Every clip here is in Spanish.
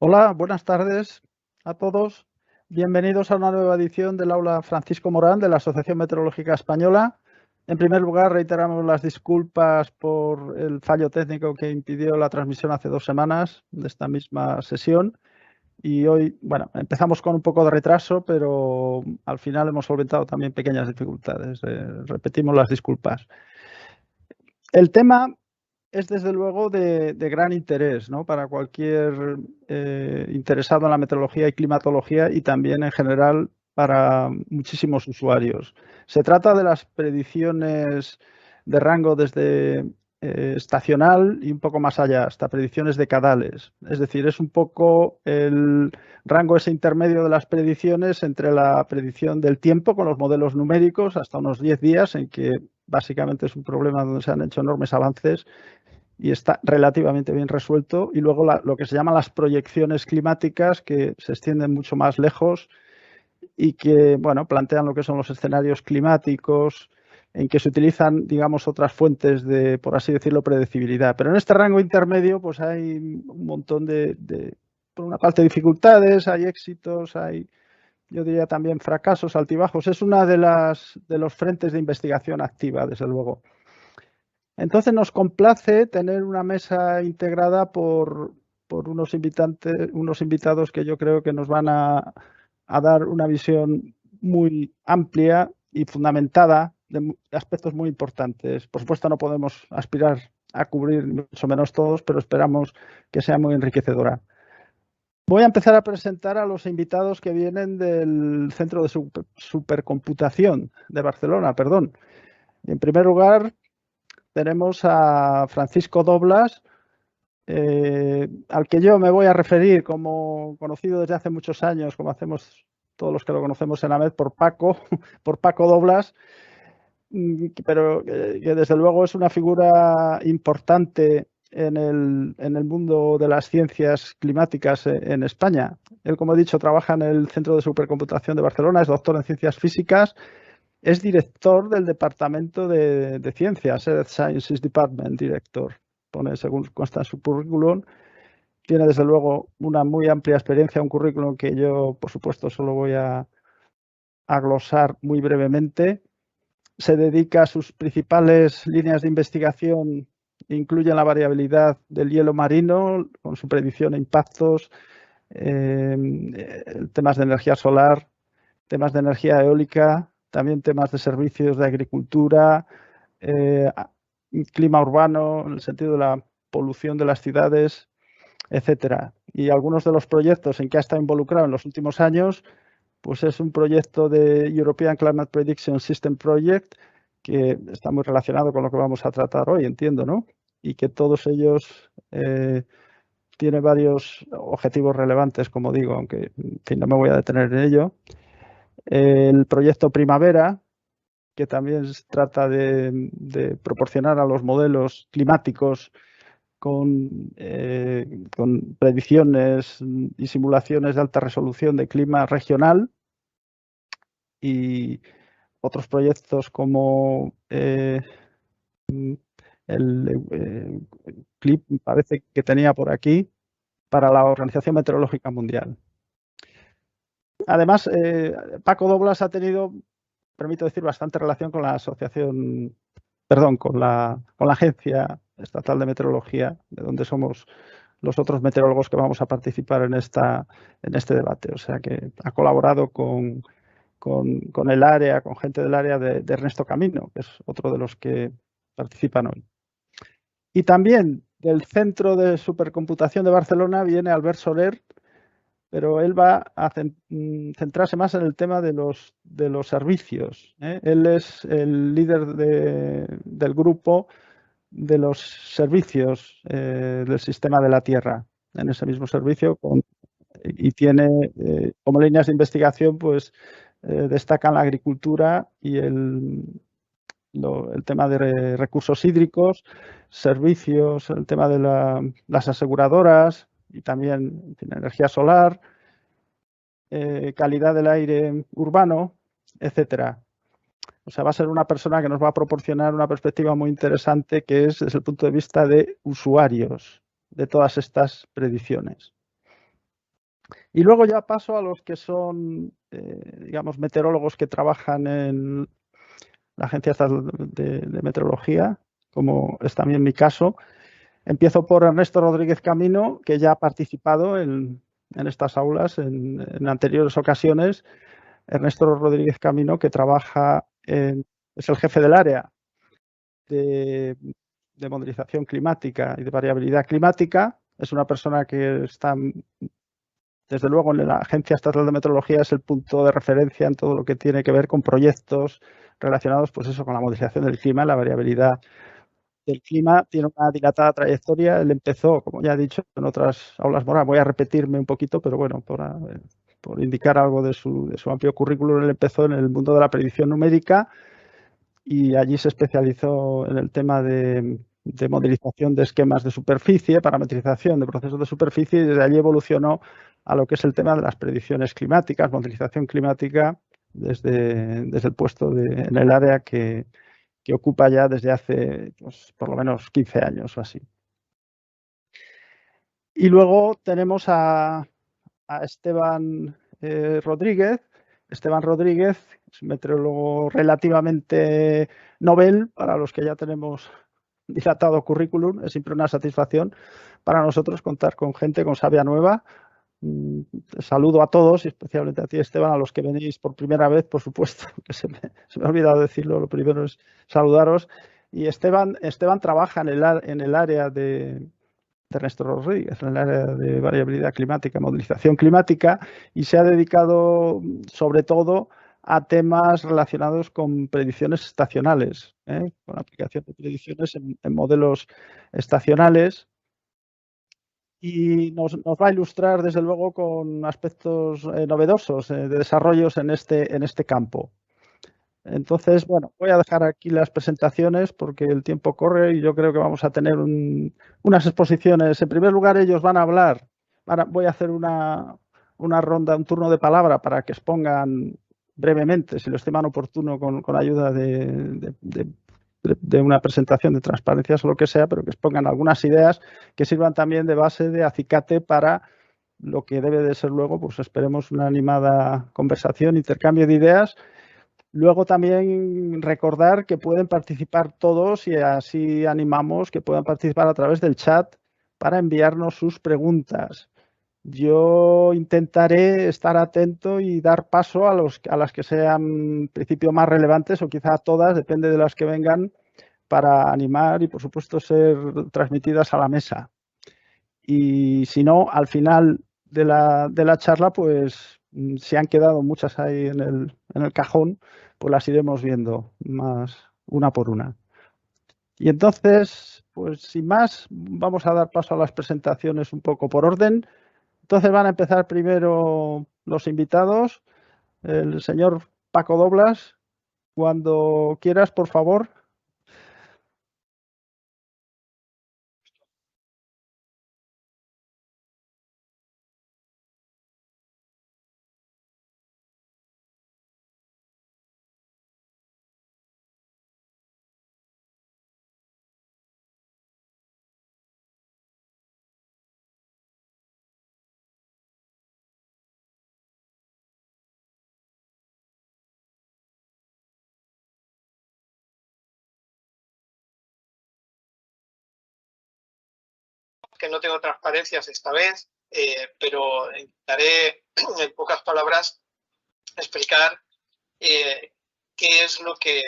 Hola, buenas tardes a todos. Bienvenidos a una nueva edición del aula Francisco Morán de la Asociación Meteorológica Española. En primer lugar, reiteramos las disculpas por el fallo técnico que impidió la transmisión hace 2 semanas de esta misma sesión. Y hoy, bueno, empezamos con un poco de retraso, pero al final hemos solventado también pequeñas dificultades. Repetimos las disculpas. El tema es desde luego de gran interés, ¿no?, para cualquier interesado en la meteorología y climatología y también en general para muchísimos usuarios. Se trata de las predicciones de rango desde estacional y un poco más allá, hasta predicciones decadales. Es decir, es un poco el rango ese intermedio de las predicciones entre la predicción del tiempo con los modelos numéricos hasta unos 10 días, en que básicamente es un problema donde se han hecho enormes avances y está relativamente bien resuelto. Y luego lo que se llaman las proyecciones climáticas, que se extienden mucho más lejos y que, bueno, plantean lo que son los escenarios climáticos, en que se utilizan, digamos, otras fuentes de, por así decirlo, predecibilidad. Pero en este rango intermedio, pues hay un montón por una parte, dificultades, hay éxitos, hay, yo diría también fracasos, altibajos. Es una de los frentes de investigación activa, desde luego. Entonces nos complace tener una mesa integrada por unos invitados que yo creo que nos van a dar una visión muy amplia y fundamentada de aspectos muy importantes. Por supuesto, no podemos aspirar a cubrir mucho menos todos, pero esperamos que sea muy enriquecedora. Voy a empezar a presentar a los invitados que vienen del Centro de Supercomputación de Barcelona, perdón. En primer lugar, tenemos a Francisco Doblas, al que yo me voy a referir como conocido desde hace muchos años, como hacemos todos los que lo conocemos en AMED, por Paco Doblas, pero que desde luego es una figura importante en el mundo de las ciencias climáticas en España. Él, como he dicho, trabaja en el Centro de Supercomputación de Barcelona, es doctor en ciencias físicas, es director del Departamento de Ciencias, Earth Sciences Department, director, pone según consta en su currículum. Tiene desde luego una muy amplia experiencia, un currículum que yo, por supuesto, solo voy a glosar muy brevemente. Se dedica a sus principales líneas de investigación, incluyen la variabilidad del hielo marino, con su predicción de impactos, temas de energía solar, temas de energía eólica, también temas de servicios de agricultura, clima urbano, en el sentido de la polución de las ciudades, etcétera. Y algunos de los proyectos en que ha estado involucrado en los últimos años, pues es un proyecto de European Climate Prediction System Project, que está muy relacionado con lo que vamos a tratar hoy, entiendo, ¿no? Y que todos ellos tienen varios objetivos relevantes, como digo, aunque en fin, no me voy a detener en ello. El proyecto Primavera, que también trata de proporcionar a los modelos climáticos con predicciones y simulaciones de alta resolución de clima regional, y otros proyectos como el clip, parece que tenía por aquí, para la Organización Meteorológica Mundial. Además, Paco Doblas ha tenido, permito decir, bastante relación con la asociación, perdón, con la Agencia Estatal de Meteorología, de donde somos los otros meteorólogos que vamos a participar en este debate. O sea que ha colaborado con el área, con gente del área de Ernesto Camino, que es otro de los que participan hoy. Y también del Centro de Supercomputación de Barcelona viene Albert Soler, pero él va a centrarse más en el tema de los servicios. Él es el líder del grupo de los servicios del sistema de la Tierra, en ese mismo servicio, y tiene como líneas de investigación, pues destacan la agricultura y el tema de recursos hídricos, servicios, el tema de las aseguradoras y también, en fin, energía solar, calidad del aire urbano, etcétera. O sea, va a ser una persona que nos va a proporcionar una perspectiva muy interesante, que es desde el punto de vista de usuarios de todas estas predicciones. Y luego ya paso a los que son, digamos, meteorólogos que trabajan en la Agencia Estatal de Meteorología, como es también mi caso. Empiezo por Ernesto Rodríguez Camino, que ya ha participado en estas aulas en anteriores ocasiones. Ernesto Rodríguez Camino, que es el jefe del área de, de modelización climática y de variabilidad climática. Es una persona que está, desde luego, en la Agencia Estatal de Meteorología, es el punto de referencia en todo lo que tiene que ver con proyectos relacionados, pues eso, con la modelización del clima, la variabilidad del clima. Tiene una dilatada trayectoria. Él empezó, como ya he dicho, en otras aulas moras. Voy a repetirme un poquito, pero bueno, por indicar algo de su amplio currículum, él empezó en el mundo de la predicción numérica y allí se especializó en el tema de modelización de esquemas de superficie, parametrización de procesos de superficie, y desde allí evolucionó a lo que es el tema de las predicciones climáticas, modelización climática, desde el puesto en el área que ocupa ya desde hace, pues, por lo menos 15 años o así. Y luego tenemos a Esteban Rodríguez. Esteban Rodríguez es un meteorólogo relativamente novel para los que ya tenemos dilatado currículum. Es siempre una satisfacción para nosotros contar con gente con savia nueva. Saludo a todos y especialmente a ti, Esteban, a los que venís por primera vez, por supuesto, que se me ha olvidado decirlo. Lo primero es saludaros. Y Esteban trabaja en el área de Ernesto Rodríguez, en el área de variabilidad climática, modelización climática, y se ha dedicado sobre todo a temas relacionados con predicciones estacionales, con aplicación de predicciones en modelos estacionales. Y nos va a ilustrar, desde luego, con aspectos novedosos de desarrollos en este campo. Entonces, bueno, voy a dejar aquí las presentaciones porque el tiempo corre y yo creo que vamos a tener unas exposiciones. En primer lugar, ellos van a hablar. Voy a hacer una ronda, un turno de palabra para que expongan brevemente, si lo estiman oportuno, con ayuda de una presentación de transparencias o lo que sea, pero que expongan algunas ideas que sirvan también de base, de acicate para lo que debe de ser luego, pues esperemos, una animada conversación, intercambio de ideas. Luego también recordar que pueden participar todos y así animamos que puedan participar a través del chat para enviarnos sus preguntas. Yo intentaré estar atento y dar paso a las que sean en principio más relevantes o quizá a todas, depende de las que vengan, para animar y por supuesto ser transmitidas a la mesa. Y si no, al final de la charla, pues si han quedado muchas ahí en el cajón, pues las iremos viendo más una por una. Y entonces, pues sin más, vamos a dar paso a las presentaciones un poco por orden. Entonces van a empezar primero los invitados. El señor Paco Doblas, cuando quieras, por favor. Que no tengo transparencias esta vez, pero intentaré en pocas palabras explicar qué es lo que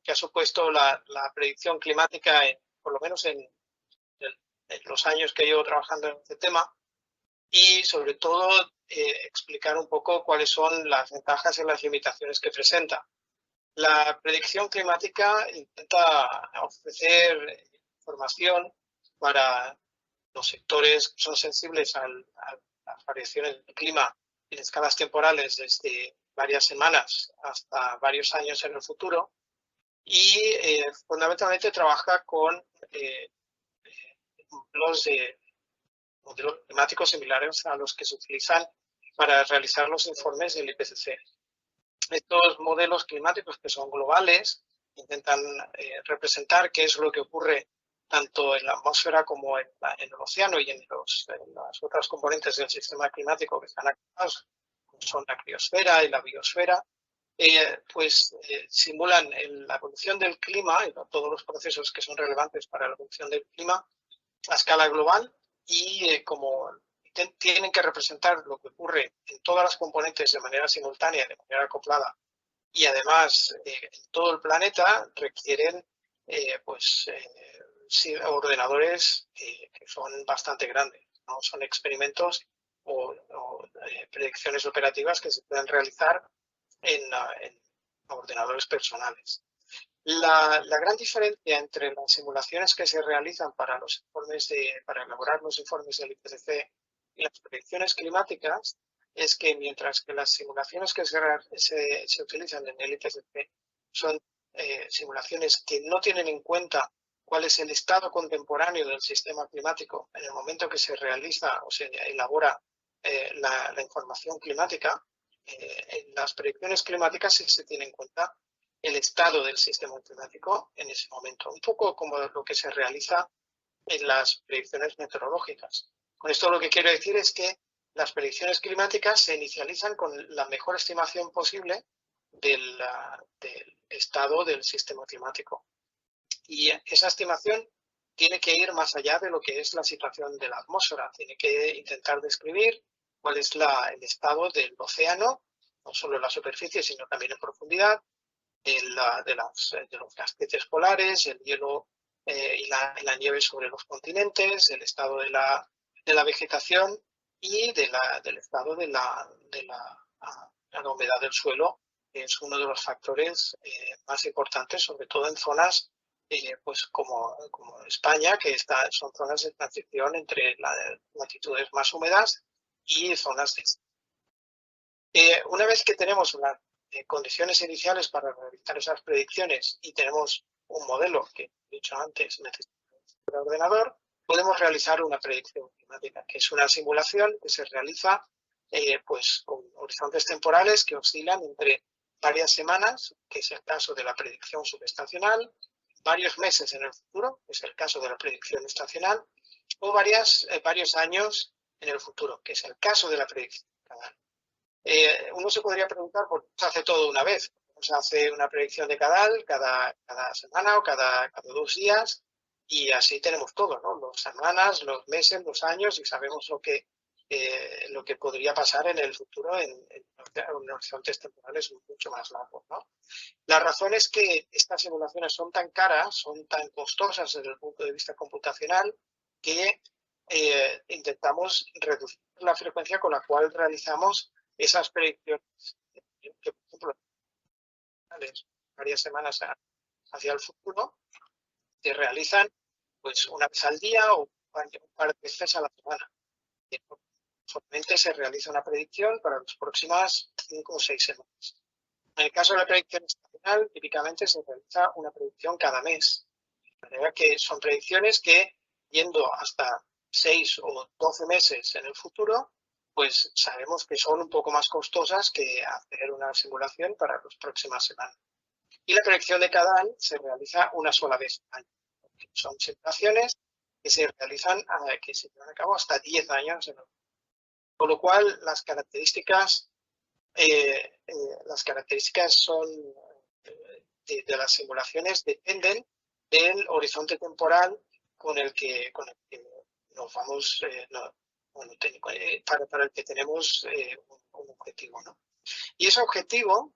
ha supuesto la predicción climática, por lo menos en los años que llevo trabajando en este tema, y sobre todo explicar un poco cuáles son las ventajas y las limitaciones que presenta. La predicción climática intenta ofrecer información para los sectores que son sensibles a las variaciones del clima en escalas temporales desde varias semanas hasta varios años en el futuro, y fundamentalmente trabaja con modelos climáticos similares a los que se utilizan para realizar los informes del IPCC. Estos modelos climáticos, que son globales, intentan representar qué es lo que ocurre tanto en la atmósfera como en el océano y en las otras componentes del sistema climático que están activados, como son la criosfera y la biosfera, simulan la evolución del clima y todos los procesos que son relevantes para la evolución del clima a escala global y como tienen que representar lo que ocurre en todas las componentes de manera simultánea, de manera acoplada, y además en todo el planeta requieren ordenadores que son bastante grandes, ¿no? Son experimentos o predicciones operativas que se pueden realizar en ordenadores personales. La gran diferencia entre las simulaciones que se realizan para elaborar los informes del IPCC y las predicciones climáticas es que mientras que las simulaciones que se utilizan en el IPCC son simulaciones que no tienen en cuenta cuál es el estado contemporáneo del sistema climático en el momento que se realiza o se elabora la información climática, en las predicciones climáticas sí se tiene en cuenta el estado del sistema climático en ese momento, un poco como lo que se realiza en las predicciones meteorológicas. Con esto lo que quiero decir es que las predicciones climáticas se inicializan con la mejor estimación posible del estado del sistema climático. Y esa estimación tiene que ir más allá de lo que es la situación de la atmósfera. Tiene que intentar describir cuál es el estado del océano, no solo en la superficie, sino también en profundidad, de los casquetes polares, el hielo y la nieve sobre los continentes, el estado de la vegetación y del estado de la humedad del suelo, que es uno de los factores más importantes, sobre todo en zonas como España, que son zonas de transición entre las latitudes más húmedas y zonas de... una vez que tenemos unas condiciones iniciales para realizar esas predicciones y tenemos un modelo que he dicho antes, el ordenador, podemos realizar una predicción climática, que es una simulación que se realiza con horizontes temporales que oscilan entre varias semanas, que es el caso de la predicción subestacional, varios meses en el futuro, que es el caso de la predicción estacional, o varios años en el futuro, que es el caso de la predicción cadal. Uno se podría preguntar por qué se hace todo una vez. Se hace una predicción de cadal cada semana o cada 2 días y así tenemos todo, ¿no? Las semanas, los meses, los años y sabemos lo que podría pasar en el futuro en horizontes temporales mucho más largos, ¿no? La razón es que estas simulaciones son tan caras, son tan costosas desde el punto de vista computacional que intentamos reducir la frecuencia con la cual realizamos esas predicciones que, por ejemplo, varias semanas hacia el futuro se realizan pues una vez al día o un par de veces a la semana. Solamente se realiza una predicción para las próximas 5 o 6 semanas. En el caso de la predicción estacional, típicamente se realiza una predicción cada mes. De manera que son predicciones que, yendo hasta 6 o 12 meses en el futuro, pues sabemos que son un poco más costosas que hacer una simulación para las próximas semanas. Y la predicción de cadal se realiza una sola vez al año. Son simulaciones que se realizan, que se llevan a cabo hasta 10 años. Con lo cual, las características son de las simulaciones dependen del horizonte temporal con el que nos vamos, para el que tenemos un objetivo, ¿no? Y ese objetivo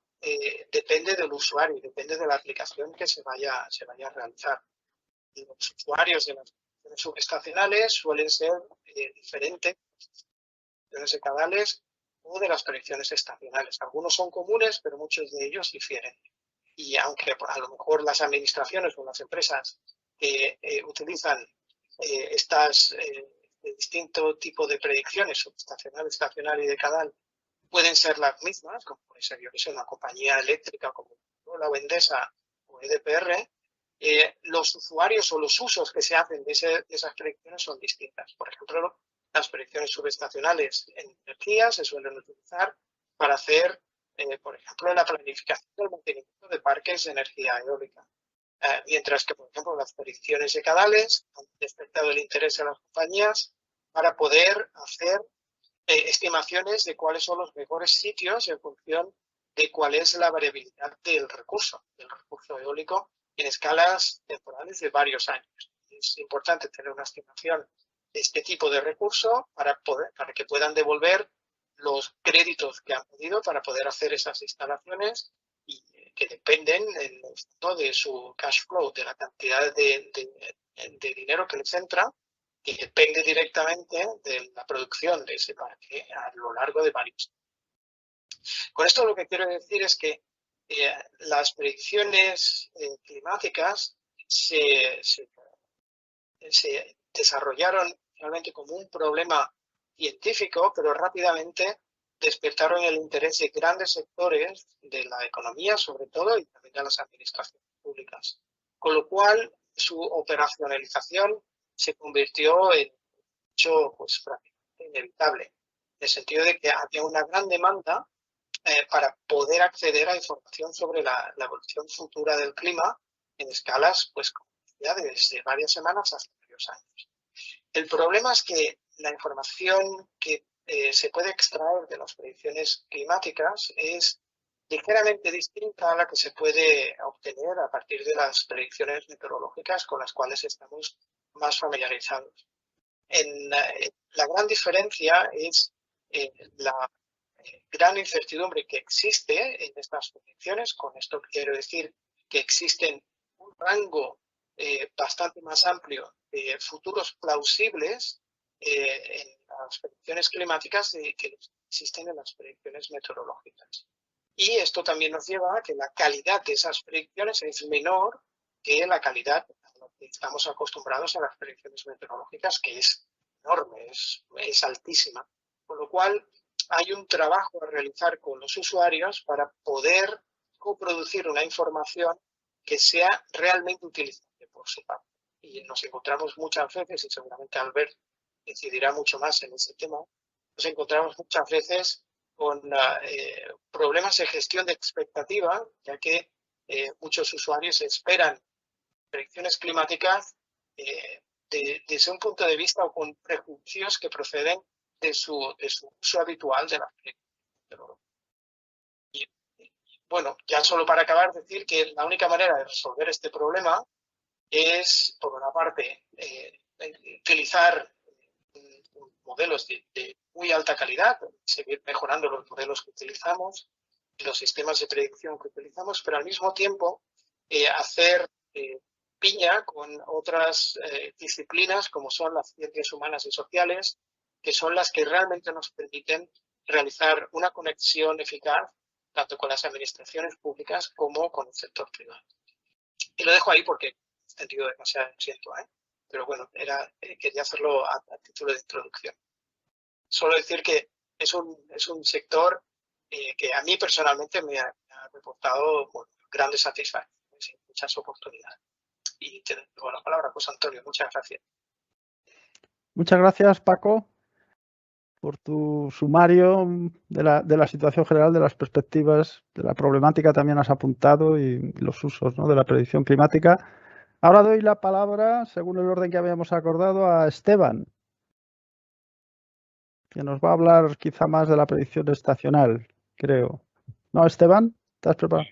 depende del usuario y depende de la aplicación que se vaya a realizar. Y los usuarios de las predicciones subestacionales suelen ser diferentes de cadales o de las predicciones estacionales. Algunos son comunes, pero muchos de ellos difieren. Y aunque a lo mejor las administraciones o las empresas que utilizan estas de distinto tipo de predicciones, subestacional, estacional y de cadal, pueden ser las mismas, como puede ser, yo que sé, una compañía eléctrica como la Endesa o EDPR, los usuarios o los usos que se hacen de esas predicciones son distintas. Por ejemplo, las predicciones subestacionales en energía se suelen utilizar para hacer, por ejemplo, la planificación del mantenimiento de parques de energía eólica. mientras que, por ejemplo, las predicciones de Canales han despertado el interés de las compañías para poder hacer estimaciones de cuáles son los mejores sitios en función de cuál es la variabilidad del recurso eólico en escalas temporales de varios años. Es importante tener una estimación de este tipo de recurso para que puedan devolver los créditos que han pedido para poder hacer esas instalaciones y que dependen de su cash flow, de la cantidad de dinero que les entra, que depende directamente de la producción de ese parque a lo largo de varios años. Con esto lo que quiero decir es que las predicciones climáticas se desarrollaron realmente como un problema científico, pero rápidamente despertaron el interés de grandes sectores de la economía, sobre todo, y también de las administraciones públicas. Con lo cual, su operacionalización se convirtió en un hecho pues, prácticamente inevitable, en el sentido de que había una gran demanda para poder acceder a información sobre la evolución futura del clima en escalas, pues, como decía, desde varias semanas hasta varios años. El problema es que la información que se puede extraer de las predicciones climáticas es ligeramente distinta a la que se puede obtener a partir de las predicciones meteorológicas con las cuales estamos más familiarizados. La gran diferencia es la gran incertidumbre que existe en estas predicciones. Con esto quiero decir que existen un rango bastante más amplio de futuros plausibles en las predicciones climáticas que existen en las predicciones meteorológicas. Y esto también nos lleva a que la calidad de esas predicciones es menor que la calidad a la que estamos acostumbrados a las predicciones meteorológicas, que es enorme, es altísima. Con lo cual, hay un trabajo a realizar con los usuarios para poder coproducir una información que sea realmente utilizable por su parte. Y nos encontramos muchas veces, y seguramente Albert decidirá mucho más en ese tema, nos encontramos muchas veces con problemas de gestión de expectativa, ya que muchos usuarios esperan predicciones climáticas desde un punto de vista o con prejuicios que proceden de su uso habitual de la predicción. Y bueno, ya solo para acabar, decir que la única manera de resolver este problema es, por una parte, utilizar modelos de muy alta calidad, seguir mejorando los modelos que utilizamos, los sistemas de predicción que utilizamos, pero al mismo tiempo hacer piña con otras disciplinas como son las ciencias humanas y sociales, que son las que realmente nos permiten realizar una conexión eficaz tanto con las administraciones públicas como con el sector privado. Y lo dejo ahí porque he extendido demasiado, siento, pero bueno, quería hacerlo a título de introducción. Solo decir que es un sector que a mí personalmente me ha reportado grandes satisfacciones y muchas oportunidades. Y te doy la palabra, pues Antonio, muchas gracias. Muchas gracias, Paco, por tu sumario de la situación general, de las perspectivas, de la problemática también has apuntado y los usos, ¿no?, de la predicción climática. Ahora doy la palabra, según el orden que habíamos acordado, a Esteban, que nos va a hablar quizá más de la predicción estacional, creo. ¿No, Esteban? ¿Estás preparado?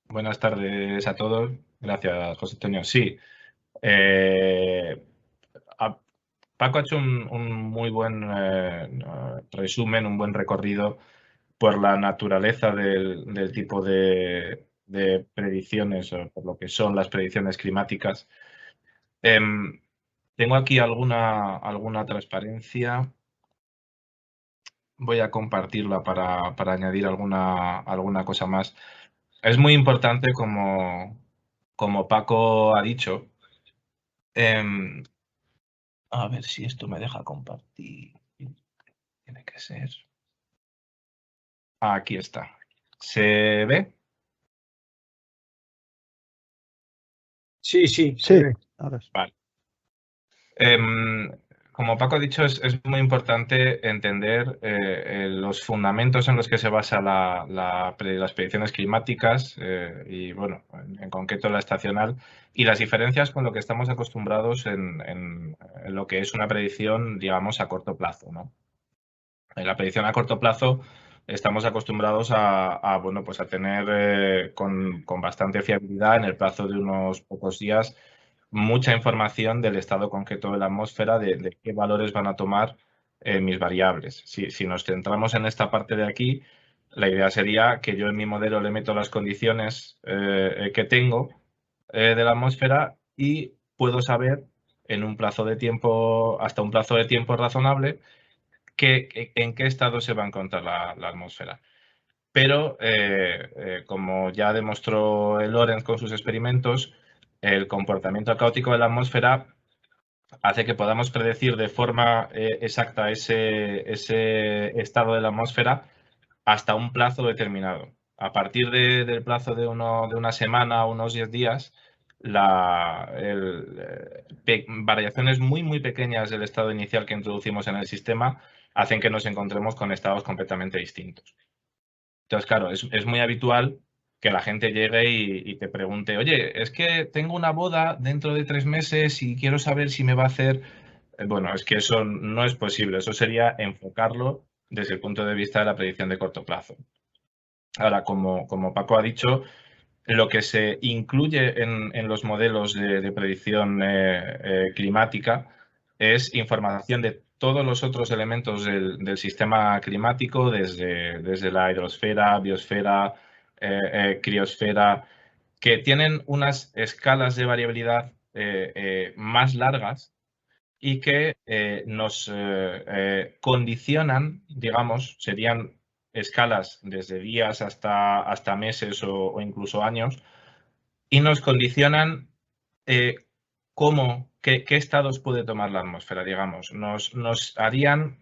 Buenas tardes a todos. Gracias, José Antonio. Sí. Paco ha hecho un muy buen resumen, un buen recorrido por la naturaleza del tipo de predicciones, o por lo que son las predicciones climáticas. Tengo aquí alguna transparencia. Voy a compartirla para añadir alguna cosa más. Es muy importante, como Paco ha dicho. A ver si esto me deja compartir. Tiene que ser. Aquí está. ¿Se ve? Sí. Vale. como Paco ha dicho, es muy importante entender los fundamentos en los que se basa las predicciones climáticas y, bueno, en concreto la estacional, y las diferencias con lo que estamos acostumbrados en lo que es una predicción, digamos, a corto plazo, ¿no? En la predicción a corto plazo estamos acostumbrados bueno, pues a tener con bastante fiabilidad en el plazo de unos pocos días mucha información del estado concreto de la atmósfera, de qué valores van a tomar mis variables. Si nos centramos en esta parte de aquí, la idea sería que yo en mi modelo le meto las condiciones que tengo de la atmósfera y puedo saber en un plazo de tiempo, hasta un plazo de tiempo razonable, en qué estado se va a encontrar la atmósfera. Pero, como ya demostró Lorentz con sus experimentos, el comportamiento caótico de la atmósfera hace que podamos predecir de forma exacta ese estado de la atmósfera hasta un plazo determinado. A partir del plazo de una semana o unos 10 días, variaciones muy pequeñas del estado inicial que introducimos en el sistema hacen que nos encontremos con estados completamente distintos. Entonces, claro, es muy habitual que la gente llegue y te pregunte, oye, es que tengo una boda dentro de 3 meses y quiero saber si me va a hacer... Bueno, es que eso no es posible. Eso sería enfocarlo desde el punto de vista de la predicción de corto plazo. Ahora, como Paco ha dicho, lo que se incluye en los modelos de predicción climática es información de todos los otros elementos del sistema climático, desde la hidrosfera, biosfera, criosfera, que tienen unas escalas de variabilidad más largas y que nos condicionan, digamos, serían escalas desde días hasta meses o incluso años, y nos condicionan qué estados puede tomar la atmósfera, digamos. Nos harían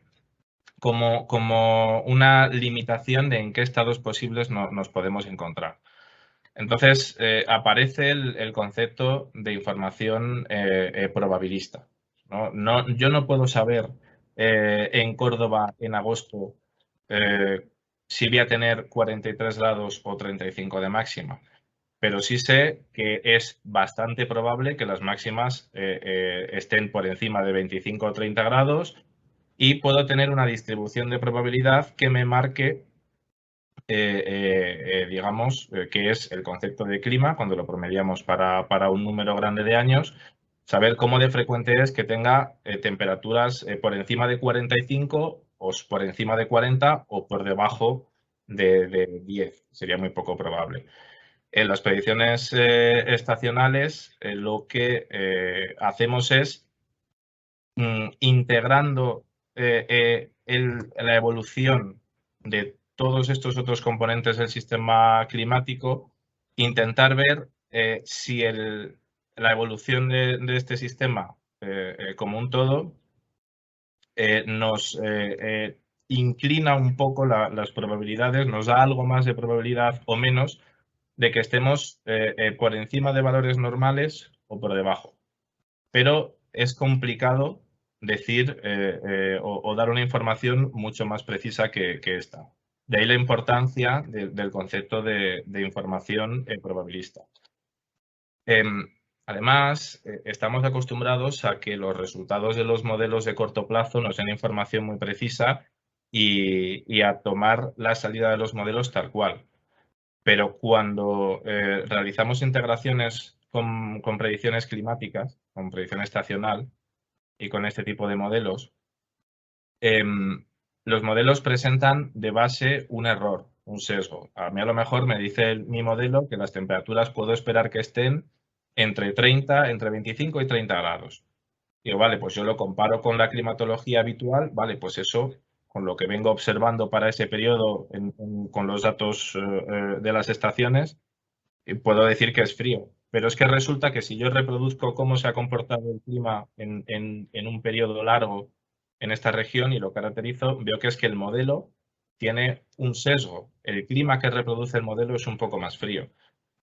como una limitación de en qué estados posibles nos podemos encontrar. Entonces, aparece el concepto de información probabilista, ¿no? Yo no puedo saber en Córdoba en agosto si voy a tener 43 grados o 35 de máxima, pero sí sé que es bastante probable que las máximas estén por encima de 25 o 30 grados y puedo tener una distribución de probabilidad que me marque digamos, que es el concepto de clima, cuando lo promediamos para un número grande de años, saber cómo de frecuente es que tenga temperaturas por encima de 45 o por encima de 40 o por debajo de 10. Sería muy poco probable. En las predicciones estacionales, lo que hacemos es integrando la evolución de todos estos otros componentes del sistema climático, intentar ver si la evolución de este sistema como un todo nos inclina un poco las probabilidades, nos da algo más de probabilidad o menos de que estemos por encima de valores normales o por debajo. Pero es complicado decir o dar una información mucho más precisa que esta. De ahí la importancia del concepto de información probabilista. Además, estamos acostumbrados a que los resultados de los modelos de corto plazo nos den información muy precisa y a tomar la salida de los modelos tal cual. Pero cuando realizamos integraciones con predicciones climáticas, con predicción estacional y con este tipo de modelos, los modelos presentan de base un error, un sesgo. A mí a lo mejor me dice mi modelo que las temperaturas puedo esperar que estén entre 25 y 30 grados. Digo, vale, pues yo lo comparo con la climatología habitual, vale, pues eso, con lo que vengo observando para ese periodo con los datos de las estaciones, puedo decir que es frío. Pero es que resulta que si yo reproduzco cómo se ha comportado el clima en un periodo largo en esta región y lo caracterizo, veo que es que el modelo tiene un sesgo. El clima que reproduce el modelo es un poco más frío.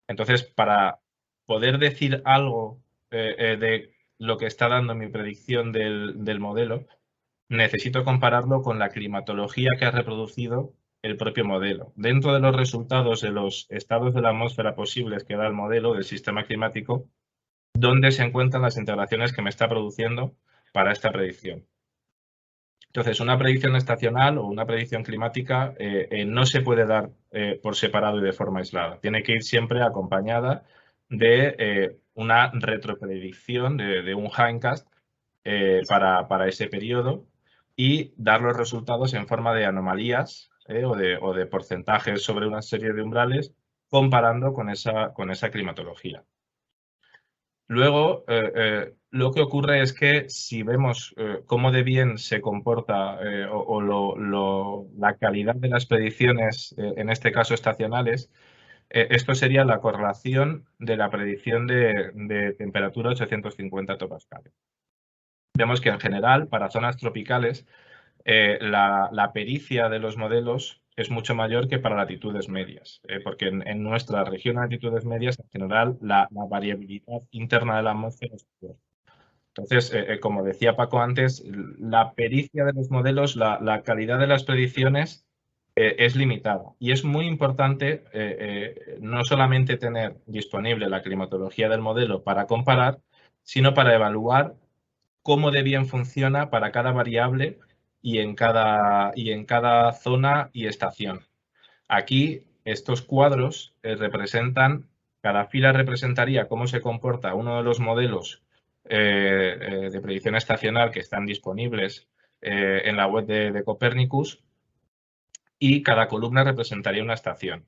Entonces, para poder decir algo de lo que está dando mi predicción del modelo, necesito compararlo con la climatología que ha reproducido el propio modelo. Dentro de los resultados de los estados de la atmósfera posibles que da el modelo del sistema climático, ¿dónde se encuentran las integraciones que me está produciendo para esta predicción? Entonces, una predicción estacional o una predicción climática no se puede dar por separado y de forma aislada. Tiene que ir siempre acompañada de una retropredicción, de un hindcast para ese periodo y dar los resultados en forma de anomalías o de porcentajes sobre una serie de umbrales comparando con esa climatología. Luego, lo que ocurre es que si vemos cómo de bien se comporta la calidad de las predicciones, en este caso estacionales, esto sería la correlación de la predicción de temperatura 850 hectopascales. Vemos que en general, para zonas tropicales, la pericia de los modelos es mucho mayor que para latitudes medias, porque en nuestra región de latitudes medias, en general, la variabilidad interna de la atmósfera es mayor. Entonces, como decía Paco antes, la pericia de los modelos, la calidad de las predicciones es limitada. Y es muy importante no solamente tener disponible la climatología del modelo para comparar, sino para evaluar cómo de bien funciona para cada variable y en cada zona y estación. Aquí, estos cuadros cada fila representaría cómo se comporta uno de los modelos de predicción estacional que están disponibles en la web de Copernicus, y cada columna representaría una estación.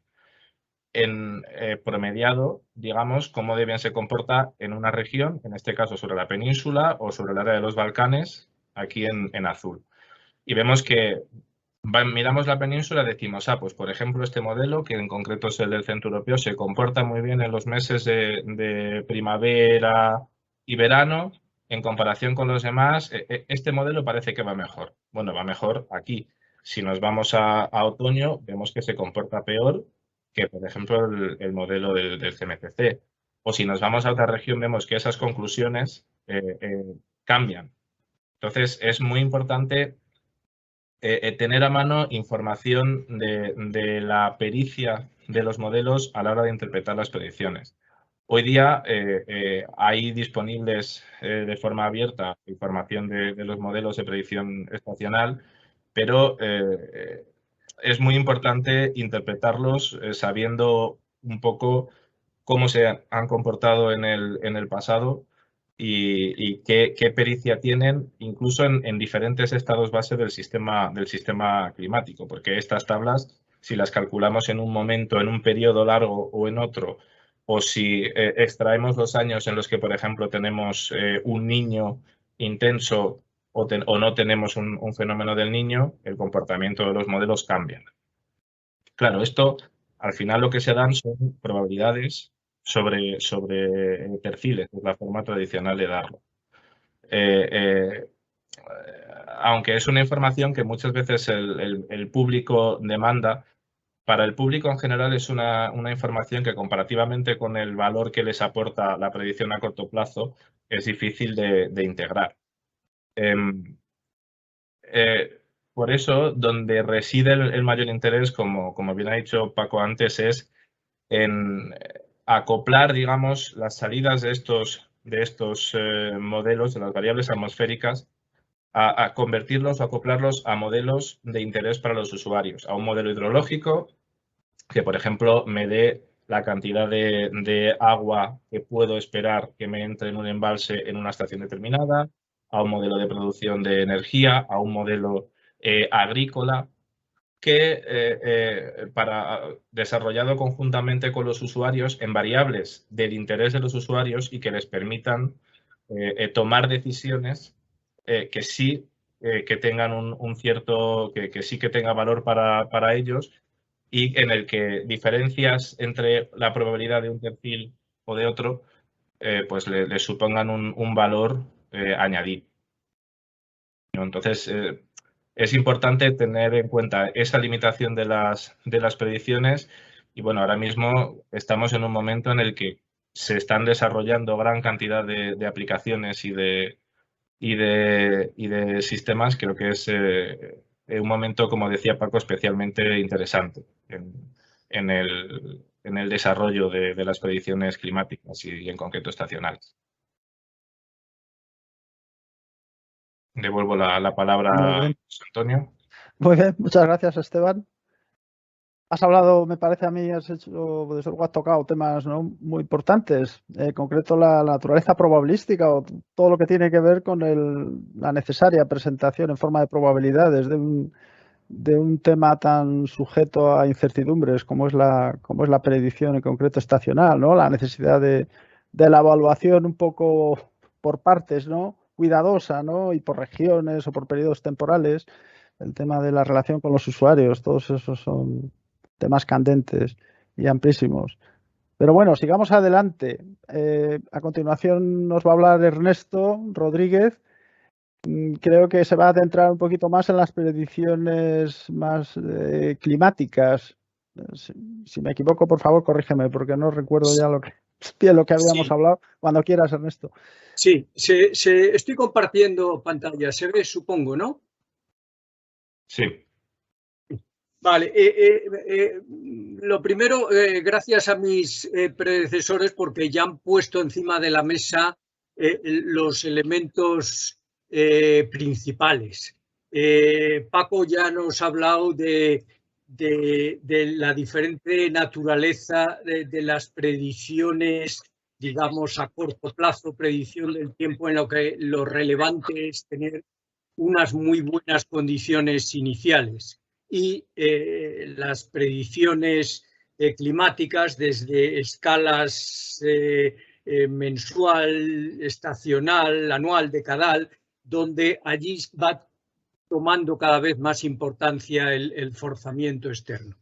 En promediado, digamos, cómo de bien se comporta en una región, en este caso sobre la península o sobre el área de los Balcanes, aquí en azul. Y vemos que miramos la península y decimos, pues por ejemplo este modelo, que en concreto es el del centro europeo, se comporta muy bien en los meses de primavera y verano, en comparación con los demás, este modelo parece que va mejor. Bueno, va mejor aquí. Si nos vamos a otoño, vemos que se comporta peor que, por ejemplo, el modelo del CMCC. O si nos vamos a otra región, vemos que esas conclusiones cambian. Entonces, es muy importante tener a mano información de la pericia de los modelos a la hora de interpretar las predicciones. Hoy día hay disponibles de forma abierta información de los modelos de predicción estacional, pero es muy importante interpretarlos sabiendo un poco cómo se han comportado en el pasado y qué pericia tienen, incluso en diferentes estados base del sistema climático, porque estas tablas, si las calculamos en un momento, en un periodo largo o en otro, o si extraemos los años en los que, por ejemplo, tenemos un niño intenso o no tenemos un fenómeno del niño, el comportamiento de los modelos cambia. Claro, esto al final lo que se dan son probabilidades sobre perfiles, es la forma tradicional de darlo. Aunque es una información que muchas veces el público demanda, para el público en general es una información que comparativamente con el valor que les aporta la predicción a corto plazo es difícil de integrar. Por eso, donde reside el mayor interés, como bien ha dicho Paco antes, es en acoplar, digamos, las salidas de estos modelos, de las variables atmosféricas, a convertirlos o acoplarlos a modelos de interés para los usuarios, a un modelo hidrológico que, por ejemplo, me dé la cantidad de agua que puedo esperar que me entre en un embalse en una estación determinada, a un modelo de producción de energía, a un modelo agrícola, que desarrollado conjuntamente con los usuarios en variables del interés de los usuarios y que les permitan tomar decisiones que sí que tengan un cierto, que sí que tenga valor para ellos, y en el que diferencias entre la probabilidad de un perfil o de otro pues le supongan un valor añadido. Entonces, es importante tener en cuenta esa limitación de las predicciones y, bueno, ahora mismo estamos en un momento en el que se están desarrollando gran cantidad de aplicaciones y de sistemas, creo que es un momento, como decía Paco, especialmente interesante en el desarrollo de las predicciones climáticas y en concreto estacionales. Devuelvo la palabra a José Antonio. Muy bien, muchas gracias, Esteban. Has hablado, me parece a mí, desde luego has tocado temas, ¿no?, muy importantes, en concreto la naturaleza probabilística o todo lo que tiene que ver con la necesaria presentación en forma de probabilidades de un tema tan sujeto a incertidumbres como es la predicción en concreto estacional, ¿no? La necesidad de la evaluación un poco por partes, ¿no?, cuidadosa, ¿no?, y por regiones o por periodos temporales. El tema de la relación con los usuarios, todos esos son temas candentes y amplísimos. Pero bueno, sigamos adelante. A continuación nos va a hablar Ernesto Rodríguez. Creo que se va a centrar un poquito más en las predicciones más climáticas. Si me equivoco, por favor, corrígeme, porque no recuerdo ya lo que habíamos hablado. Cuando quieras, Ernesto. Sí, estoy compartiendo pantalla. Se ve, supongo, ¿no? Sí. Vale, lo primero, gracias a mis predecesores porque ya han puesto encima de la mesa los elementos principales. Paco ya nos ha hablado de la diferente naturaleza de las predicciones, digamos, a corto plazo, predicción del tiempo, en lo que lo relevante es tener unas muy buenas condiciones iniciales. Y las predicciones climáticas desde escalas mensual, estacional, anual, decadal, donde allí va tomando cada vez más importancia el forzamiento externo.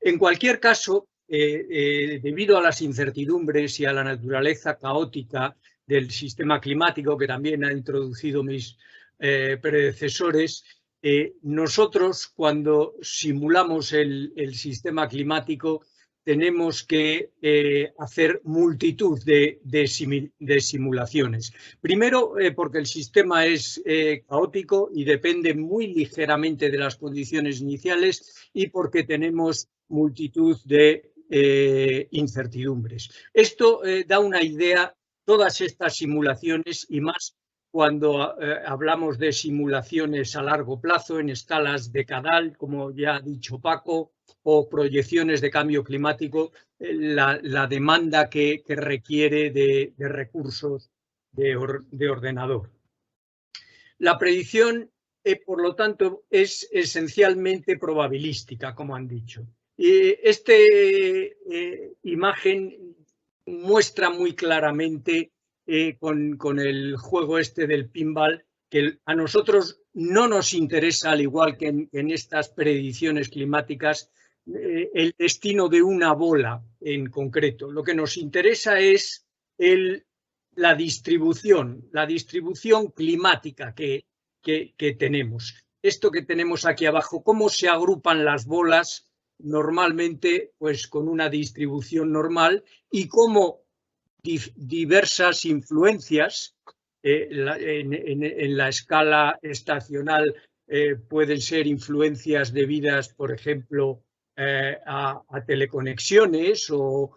En cualquier caso, debido a las incertidumbres y a la naturaleza caótica del sistema climático que también han introducido mis predecesores, nosotros cuando simulamos el sistema climático tenemos que hacer multitud de simulaciones. Primero, porque el sistema es caótico y depende muy ligeramente de las condiciones iniciales, y porque tenemos multitud de incertidumbres. Esto da una idea, todas estas simulaciones, y más cuando hablamos de simulaciones a largo plazo en escalas decadal, como ya ha dicho Paco, o proyecciones de cambio climático, la demanda que requiere de recursos de ordenador. La predicción, por lo tanto, es esencialmente probabilística, como han dicho. Esta imagen muestra muy claramente con el juego este del pinball que a nosotros no nos interesa, al igual que en estas predicciones climáticas, el destino de una bola en concreto. Lo que nos interesa es la distribución climática que tenemos. Esto que tenemos aquí abajo, cómo se agrupan las bolas normalmente, pues con una distribución normal, y cómo diversas influencias en la escala estacional pueden ser influencias debidas, por ejemplo, a teleconexiones o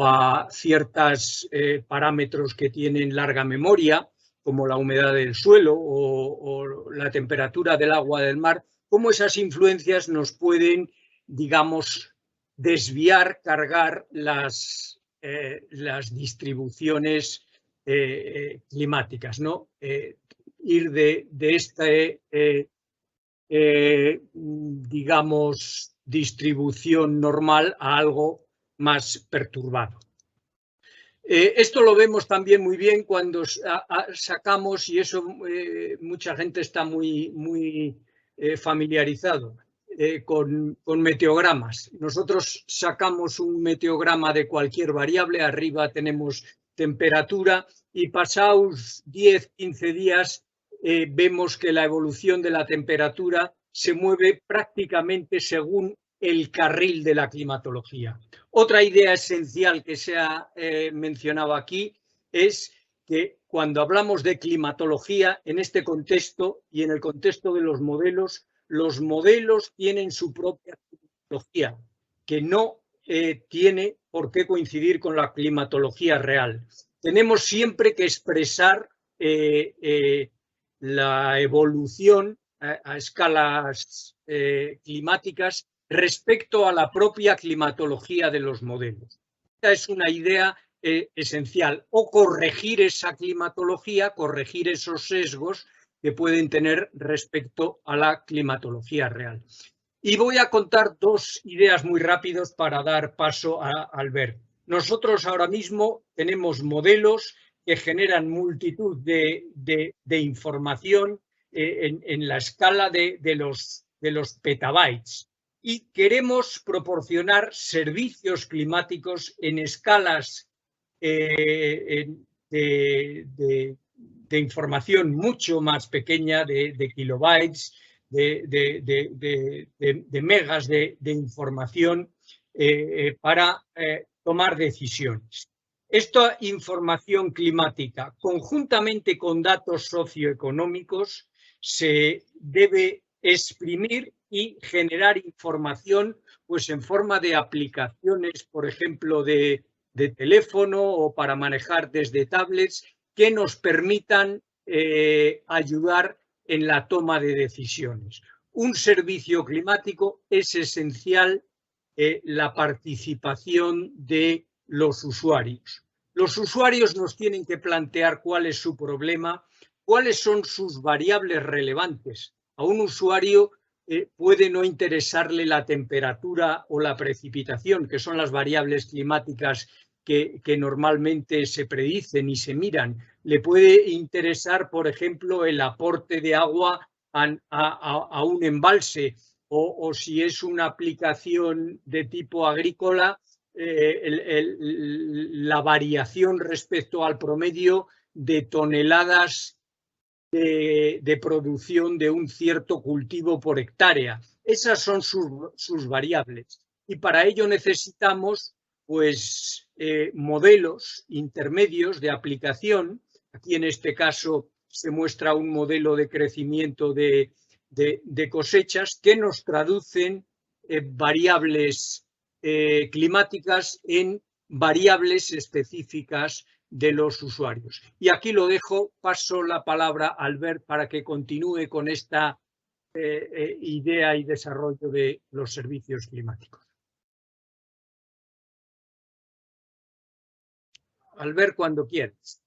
a ciertos parámetros que tienen larga memoria, como la humedad del suelo o la temperatura del agua del mar, cómo esas influencias nos pueden, digamos, desviar, cargar las distribuciones climáticas, ¿no? Ir de este, digamos, distribución normal a algo más perturbado. Esto lo vemos también muy bien cuando sacamos, y eso mucha gente está muy familiarizado, con meteogramas. Nosotros sacamos un meteograma de cualquier variable, arriba tenemos temperatura, y pasados 10-15 días vemos que la evolución de la temperatura se mueve prácticamente según el carril de la climatología. Otra idea esencial que se ha mencionado aquí es que cuando hablamos de climatología en este contexto y en el contexto de los modelos tienen su propia climatología, que no tiene por qué coincidir con la climatología real. Tenemos siempre que expresar la evolución a escalas climáticas respecto a la propia climatología de los modelos. Esta es una idea esencial, o corregir esa climatología, corregir esos sesgos que pueden tener respecto a la climatología real. Y voy a contar dos ideas muy rápidos para dar paso a Albert. Nosotros ahora mismo tenemos modelos que generan multitud de información en la escala de los petabytes y queremos proporcionar servicios climáticos en escalas de información mucho más pequeña, de kilobytes, de megas de información para tomar decisiones. Esta información climática, conjuntamente con datos socioeconómicos, se debe exprimir y generar información pues, en forma de aplicaciones, por ejemplo, de teléfono o para manejar desde tablets, que nos permitan ayudar en la toma de decisiones. Un servicio climático es esencial la participación de los usuarios. Los usuarios nos tienen que plantear cuál es su problema, cuáles son sus variables relevantes. A un usuario puede no interesarle la temperatura o la precipitación, que son las variables climáticas que normalmente se predicen y se miran. Le puede interesar, por ejemplo, el aporte de agua a un embalse o si es una aplicación de tipo agrícola, la variación respecto al promedio de toneladas de producción de un cierto cultivo por hectárea. Esas son sus variables. Y para ello necesitamos pues, modelos intermedios de aplicación. Aquí en este caso se muestra un modelo de crecimiento de cosechas que nos traducen variables climáticas en variables específicas de los usuarios. Y aquí lo dejo, paso la palabra a Albert para que continúe con esta idea y desarrollo de los servicios climáticos. Albert, cuando quieras.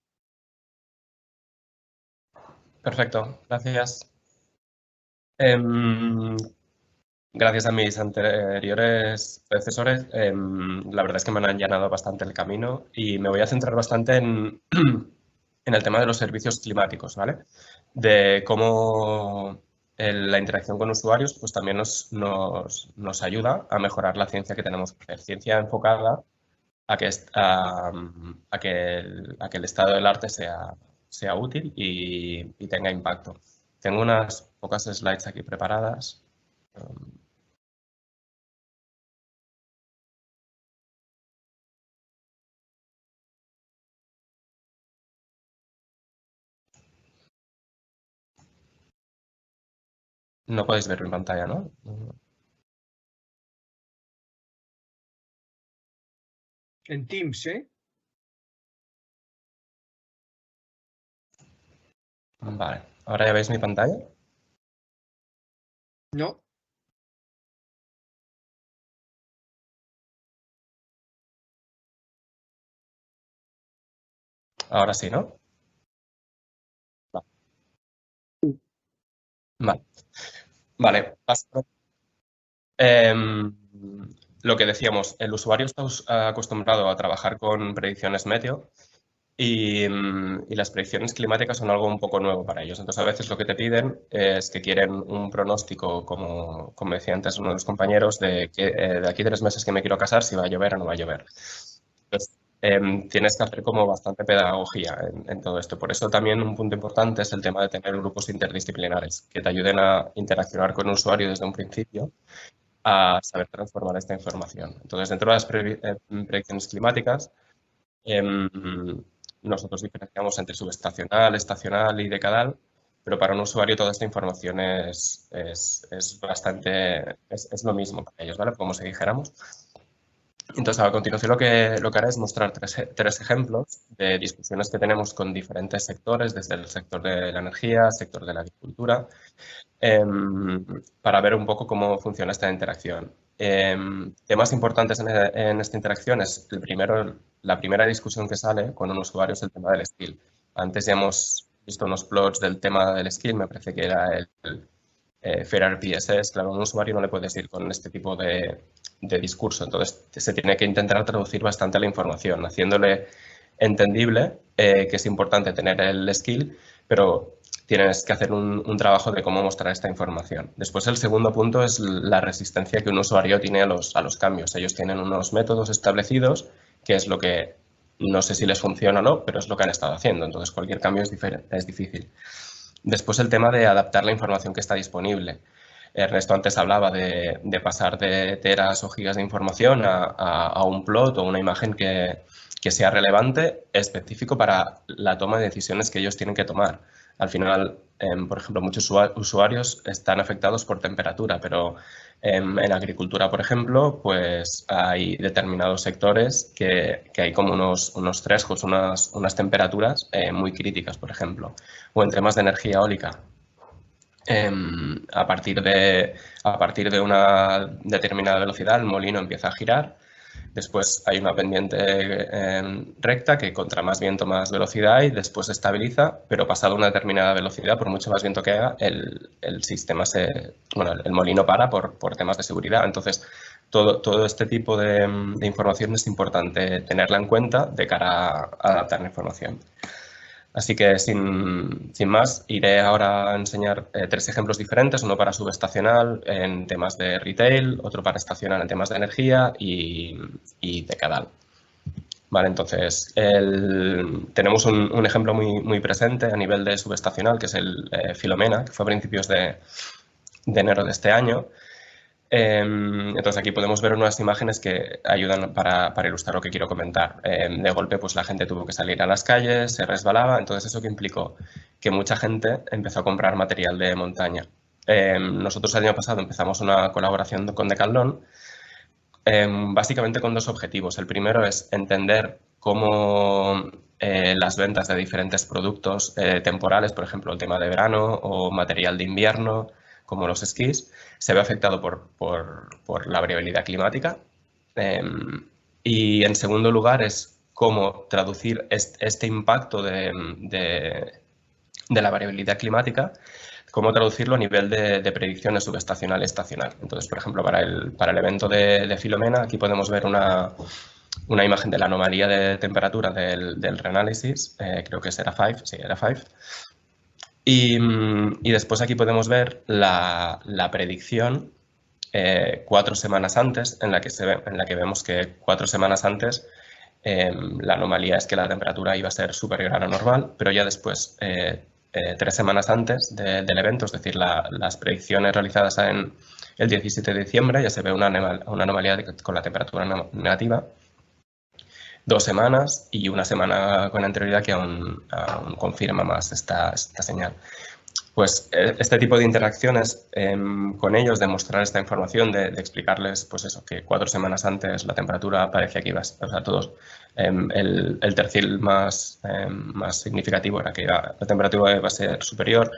Perfecto, gracias. Gracias a mis anteriores predecesores, la verdad es que me han allanado bastante el camino y me voy a centrar bastante en el tema de los servicios climáticos, ¿vale? De cómo la interacción con usuarios pues también nos ayuda a mejorar la ciencia que tenemos que hacer. Ciencia enfocada a que el estado del arte sea útil y tenga impacto. Tengo unas pocas slides aquí preparadas. No podéis ver mi pantalla, ¿no? En Teams, ¿eh? Vale, ¿ahora ya veis mi pantalla? No. Ahora sí, ¿no? Vale. Lo que decíamos, el usuario está acostumbrado a trabajar con predicciones meteo y las predicciones climáticas son algo un poco nuevo para ellos. Entonces, a veces lo que te piden es que quieren un pronóstico, como decía antes uno de los compañeros, de que de aquí a 3 meses que me quiero casar, si va a llover o no va a llover. Entonces, tienes que hacer como bastante pedagogía en todo esto. Por eso también un punto importante es el tema de tener grupos interdisciplinares que te ayuden a interaccionar con el usuario desde un principio a saber transformar esta información. Entonces, dentro de las predicciones climáticas, nosotros diferenciamos entre subestacional, estacional y decadal, pero para un usuario toda esta información es lo mismo para ellos, ¿vale? Como si dijéramos. Entonces, a continuación lo que haré es mostrar tres ejemplos de discusiones que tenemos con diferentes sectores, desde el sector de la energía, sector de la agricultura, para ver un poco cómo funciona esta interacción. Temas importantes en esta interacción es la primera discusión que sale con un usuario es el tema del skill. Antes ya hemos visto unos plots del tema del skill, me parece que era el Fair RPSS. Claro, un usuario no le puedes ir con este tipo de discurso, entonces se tiene que intentar traducir bastante la información, haciéndole entendible que es importante tener el skill, pero tienes que hacer un trabajo de cómo mostrar esta información. Después, el segundo punto es la resistencia que un usuario tiene a los cambios. Ellos tienen unos métodos establecidos, que es lo que no sé si les funciona o no, pero es lo que han estado haciendo. Entonces, cualquier cambio es difícil. Después, el tema de adaptar la información que está disponible. Ernesto antes hablaba de pasar de teras o gigas de información a un plot o una imagen que sea relevante, específico para la toma de decisiones que ellos tienen que tomar. Al final, por ejemplo, muchos usuarios están afectados por temperatura, pero en agricultura, por ejemplo, pues hay determinados sectores que hay como unos thresholds, unas temperaturas muy críticas, por ejemplo. O en temas de energía eólica. A partir de una determinada velocidad, el molino empieza a girar. Después hay una pendiente recta que contra más viento, más velocidad y después se estabiliza, pero pasado una determinada velocidad, por mucho más viento que haga, el sistema el molino para por temas de seguridad. Entonces, todo este tipo de información es importante tenerla en cuenta de cara a adaptar la información. Así que, sin más, iré ahora a enseñar tres ejemplos diferentes, uno para subestacional en temas de retail, otro para estacional en temas de energía y decadal. Vale, entonces, tenemos un ejemplo muy presente a nivel de subestacional, que es el Filomena, que fue a principios de enero de este año. Entonces aquí podemos ver unas imágenes que ayudan para ilustrar lo que quiero comentar. De golpe pues la gente tuvo que salir a las calles, se resbalaba, entonces eso que implicó que mucha gente empezó a comprar material de montaña. Nosotros el año pasado empezamos una colaboración con Decathlon, básicamente con dos objetivos. El primero es entender cómo las ventas de diferentes productos temporales, por ejemplo el tema de verano o material de invierno, como los esquís, se ve afectado por la variabilidad climática. Y en segundo lugar es cómo traducir este impacto de la variabilidad climática, cómo traducirlo a nivel de predicciones subestacional y estacional. Entonces, por ejemplo, para el evento de Filomena, aquí podemos ver una imagen de la anomalía de temperatura del reanálisis, creo que era 5, sí, era 5. Y después aquí podemos ver la predicción 4 semanas antes, en la que vemos que 4 semanas antes la anomalía es que la temperatura iba a ser superior a la normal, pero ya después, 3 semanas antes del evento, es decir, las predicciones realizadas en el 17 de diciembre, ya se ve una anomalía con la temperatura negativa. 2 semanas y una semana con anterioridad que aún confirma más esta señal. Pues este tipo de interacciones con ellos, de mostrar esta información, de explicarles pues eso, que 4 semanas antes la temperatura parecía que iba a ser, o sea, todos, el tercil más significativo era que la temperatura iba a ser superior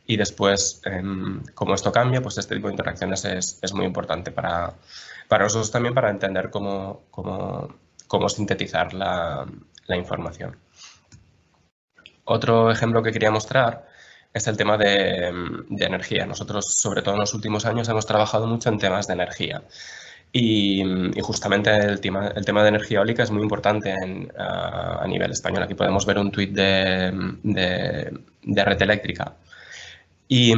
y después, como esto cambia, pues este tipo de interacciones es muy importante para nosotros también, para entender cómo sintetizar la información. Otro ejemplo que quería mostrar es el tema de energía. Nosotros, sobre todo en los últimos años, hemos trabajado mucho en temas de energía. Y justamente el tema de energía eólica es muy importante a nivel español. Aquí podemos ver un tuit de Red Eléctrica. Y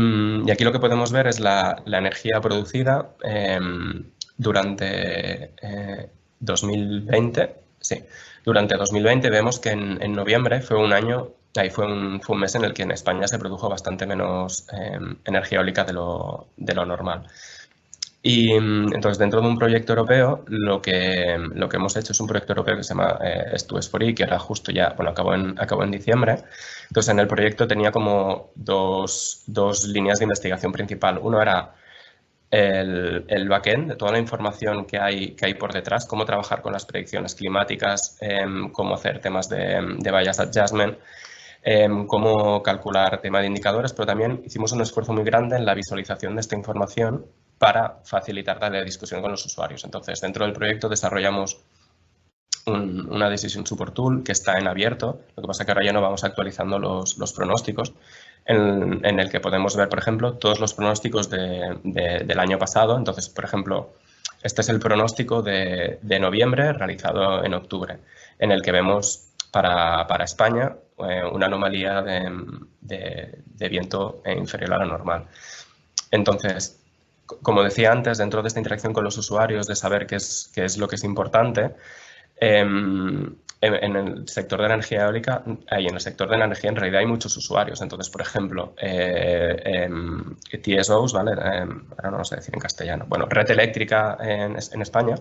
aquí lo que podemos ver es la energía producida durante 2020, sí. Durante 2020 vemos que en noviembre fue un mes en el que en España se produjo bastante menos energía eólica de lo normal. Y entonces, dentro de un proyecto europeo, lo que hemos hecho es un proyecto europeo que se llama Stu4E, que ahora justo ya, bueno, acabó en diciembre. Entonces, en el proyecto tenía como dos líneas de investigación principal. Uno era el backend de toda la información que hay por detrás, cómo trabajar con las predicciones climáticas, cómo hacer temas de bias adjustment, cómo calcular tema de indicadores, pero también hicimos un esfuerzo muy grande en la visualización de esta información para facilitar la discusión con los usuarios. Entonces, dentro del proyecto desarrollamos una Decision Support Tool que está en abierto, lo que pasa es que ahora ya no vamos actualizando los pronósticos, en el que podemos ver, por ejemplo, todos los pronósticos del año pasado. Entonces, por ejemplo, este es el pronóstico de noviembre realizado en octubre, en el que vemos para España una anomalía de viento inferior a la normal. Entonces, como decía antes, dentro de esta interacción con los usuarios, de saber qué es lo que es importante, en el sector de energía eólica y en el sector de la energía en realidad hay muchos usuarios. Entonces, por ejemplo, TSOs, ¿vale? Ahora no lo sé decir en castellano. Bueno, red eléctrica en España.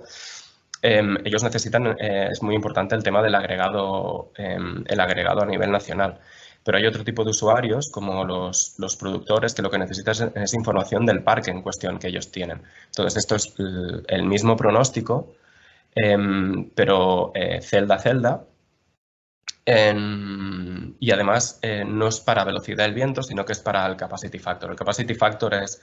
Ellos necesitan, es muy importante el tema del agregado, a nivel nacional. Pero hay otro tipo de usuarios, como los productores, que lo que necesitan es información del parque en cuestión que ellos tienen. Entonces, esto es el mismo pronóstico, pero celda a celda. Y además no es para velocidad del viento, sino que es para el capacity factor. El capacity factor es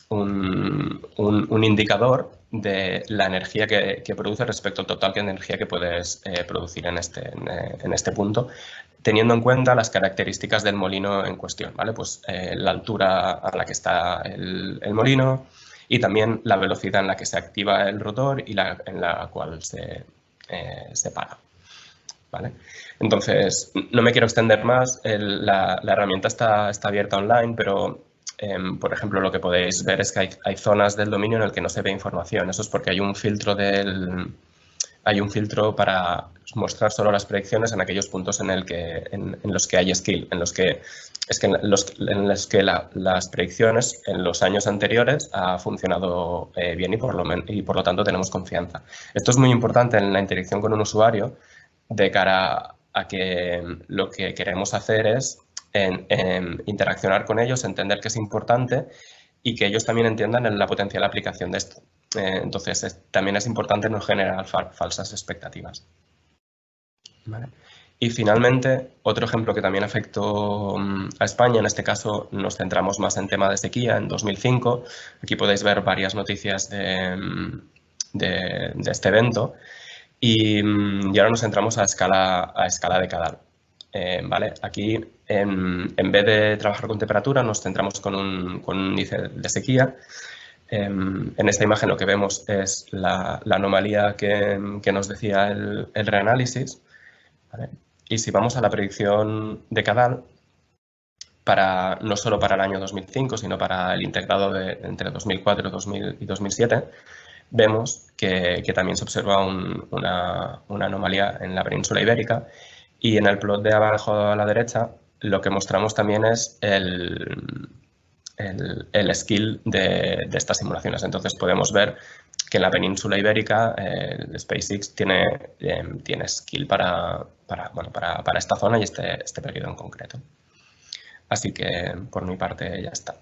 un indicador de la energía que produce respecto al total de energía que puedes producir en este punto, teniendo en cuenta las características del molino en cuestión, ¿vale? Pues la altura a la que está el molino y también la velocidad en la que se activa el rotor y en la cual se para, ¿vale? Entonces, no me quiero extender más, la herramienta está abierta online, pero por ejemplo, lo que podéis ver es que hay zonas del dominio en el que no se ve información. Eso es porque hay un filtro para mostrar solo las predicciones en aquellos puntos en los que hay skill, en los que las predicciones en los años anteriores ha funcionado bien y por lo tanto tenemos confianza. Esto es muy importante en la interacción con un usuario de cara a que lo que queremos hacer es interaccionar con ellos, entender que es importante y que ellos también entiendan la potencial aplicación de esto. Entonces, también es importante no generar falsas expectativas. ¿Vale? Y finalmente, otro ejemplo que también afectó a España, en este caso nos centramos más en tema de sequía, en 2005. Aquí podéis ver varias noticias de este evento. Y ahora nos centramos a escala decadal. ¿Vale? Aquí, en vez de trabajar con temperatura, nos centramos con un índice de sequía. En esta imagen lo que vemos es la anomalía que nos decía el reanálisis, ¿vale? Y si vamos a la predicción decadal, no solo para el año 2005, sino para el integrado entre 2004 y 2007, vemos que también se observa una anomalía en la península ibérica. Y en el plot de abajo a la derecha, lo que mostramos también es el skill de estas simulaciones. Entonces podemos ver que en la península ibérica el SpaceX tiene skill para esta zona y este periodo en concreto. Así que por mi parte ya está.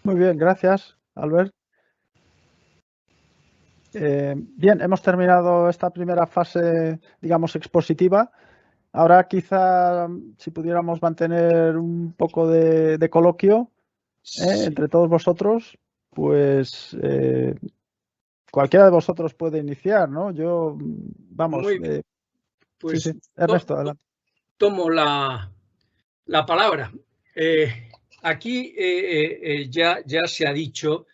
Muy bien, gracias, Albert. Bien, hemos terminado esta primera fase, digamos, expositiva. Ahora quizá si pudiéramos mantener un poco de coloquio entre todos vosotros, pues cualquiera de vosotros puede iniciar, ¿no? Yo, vamos, pues sí. Ernesto, adelante. Tomo la palabra. Aquí ya se ha dicho,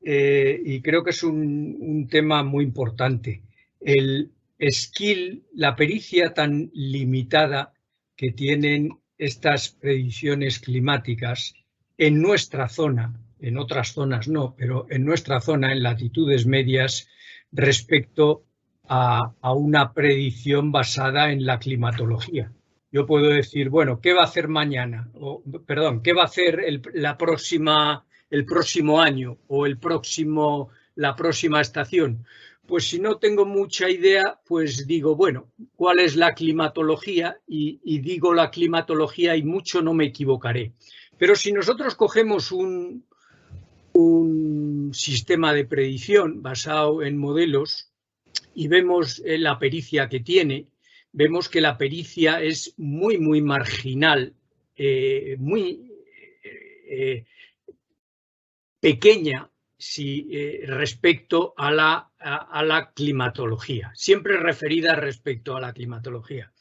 y creo que es un tema muy importante, el skill, la pericia tan limitada que tienen estas predicciones climáticas en nuestra zona, en otras zonas no, pero en nuestra zona, en latitudes medias, respecto a una predicción basada en la climatología. Yo puedo decir, bueno, ¿qué va a hacer mañana? O, perdón, ¿qué va a hacer el próximo año o la próxima estación? Pues si no tengo mucha idea, pues digo, bueno, ¿cuál es la climatología? Y digo la climatología y mucho no me equivocaré. Pero si nosotros cogemos un sistema de predicción basado en modelos y vemos la pericia que tiene, vemos que la pericia es muy, muy marginal, muy pequeña respecto a la climatología, siempre referida respecto a la climatología.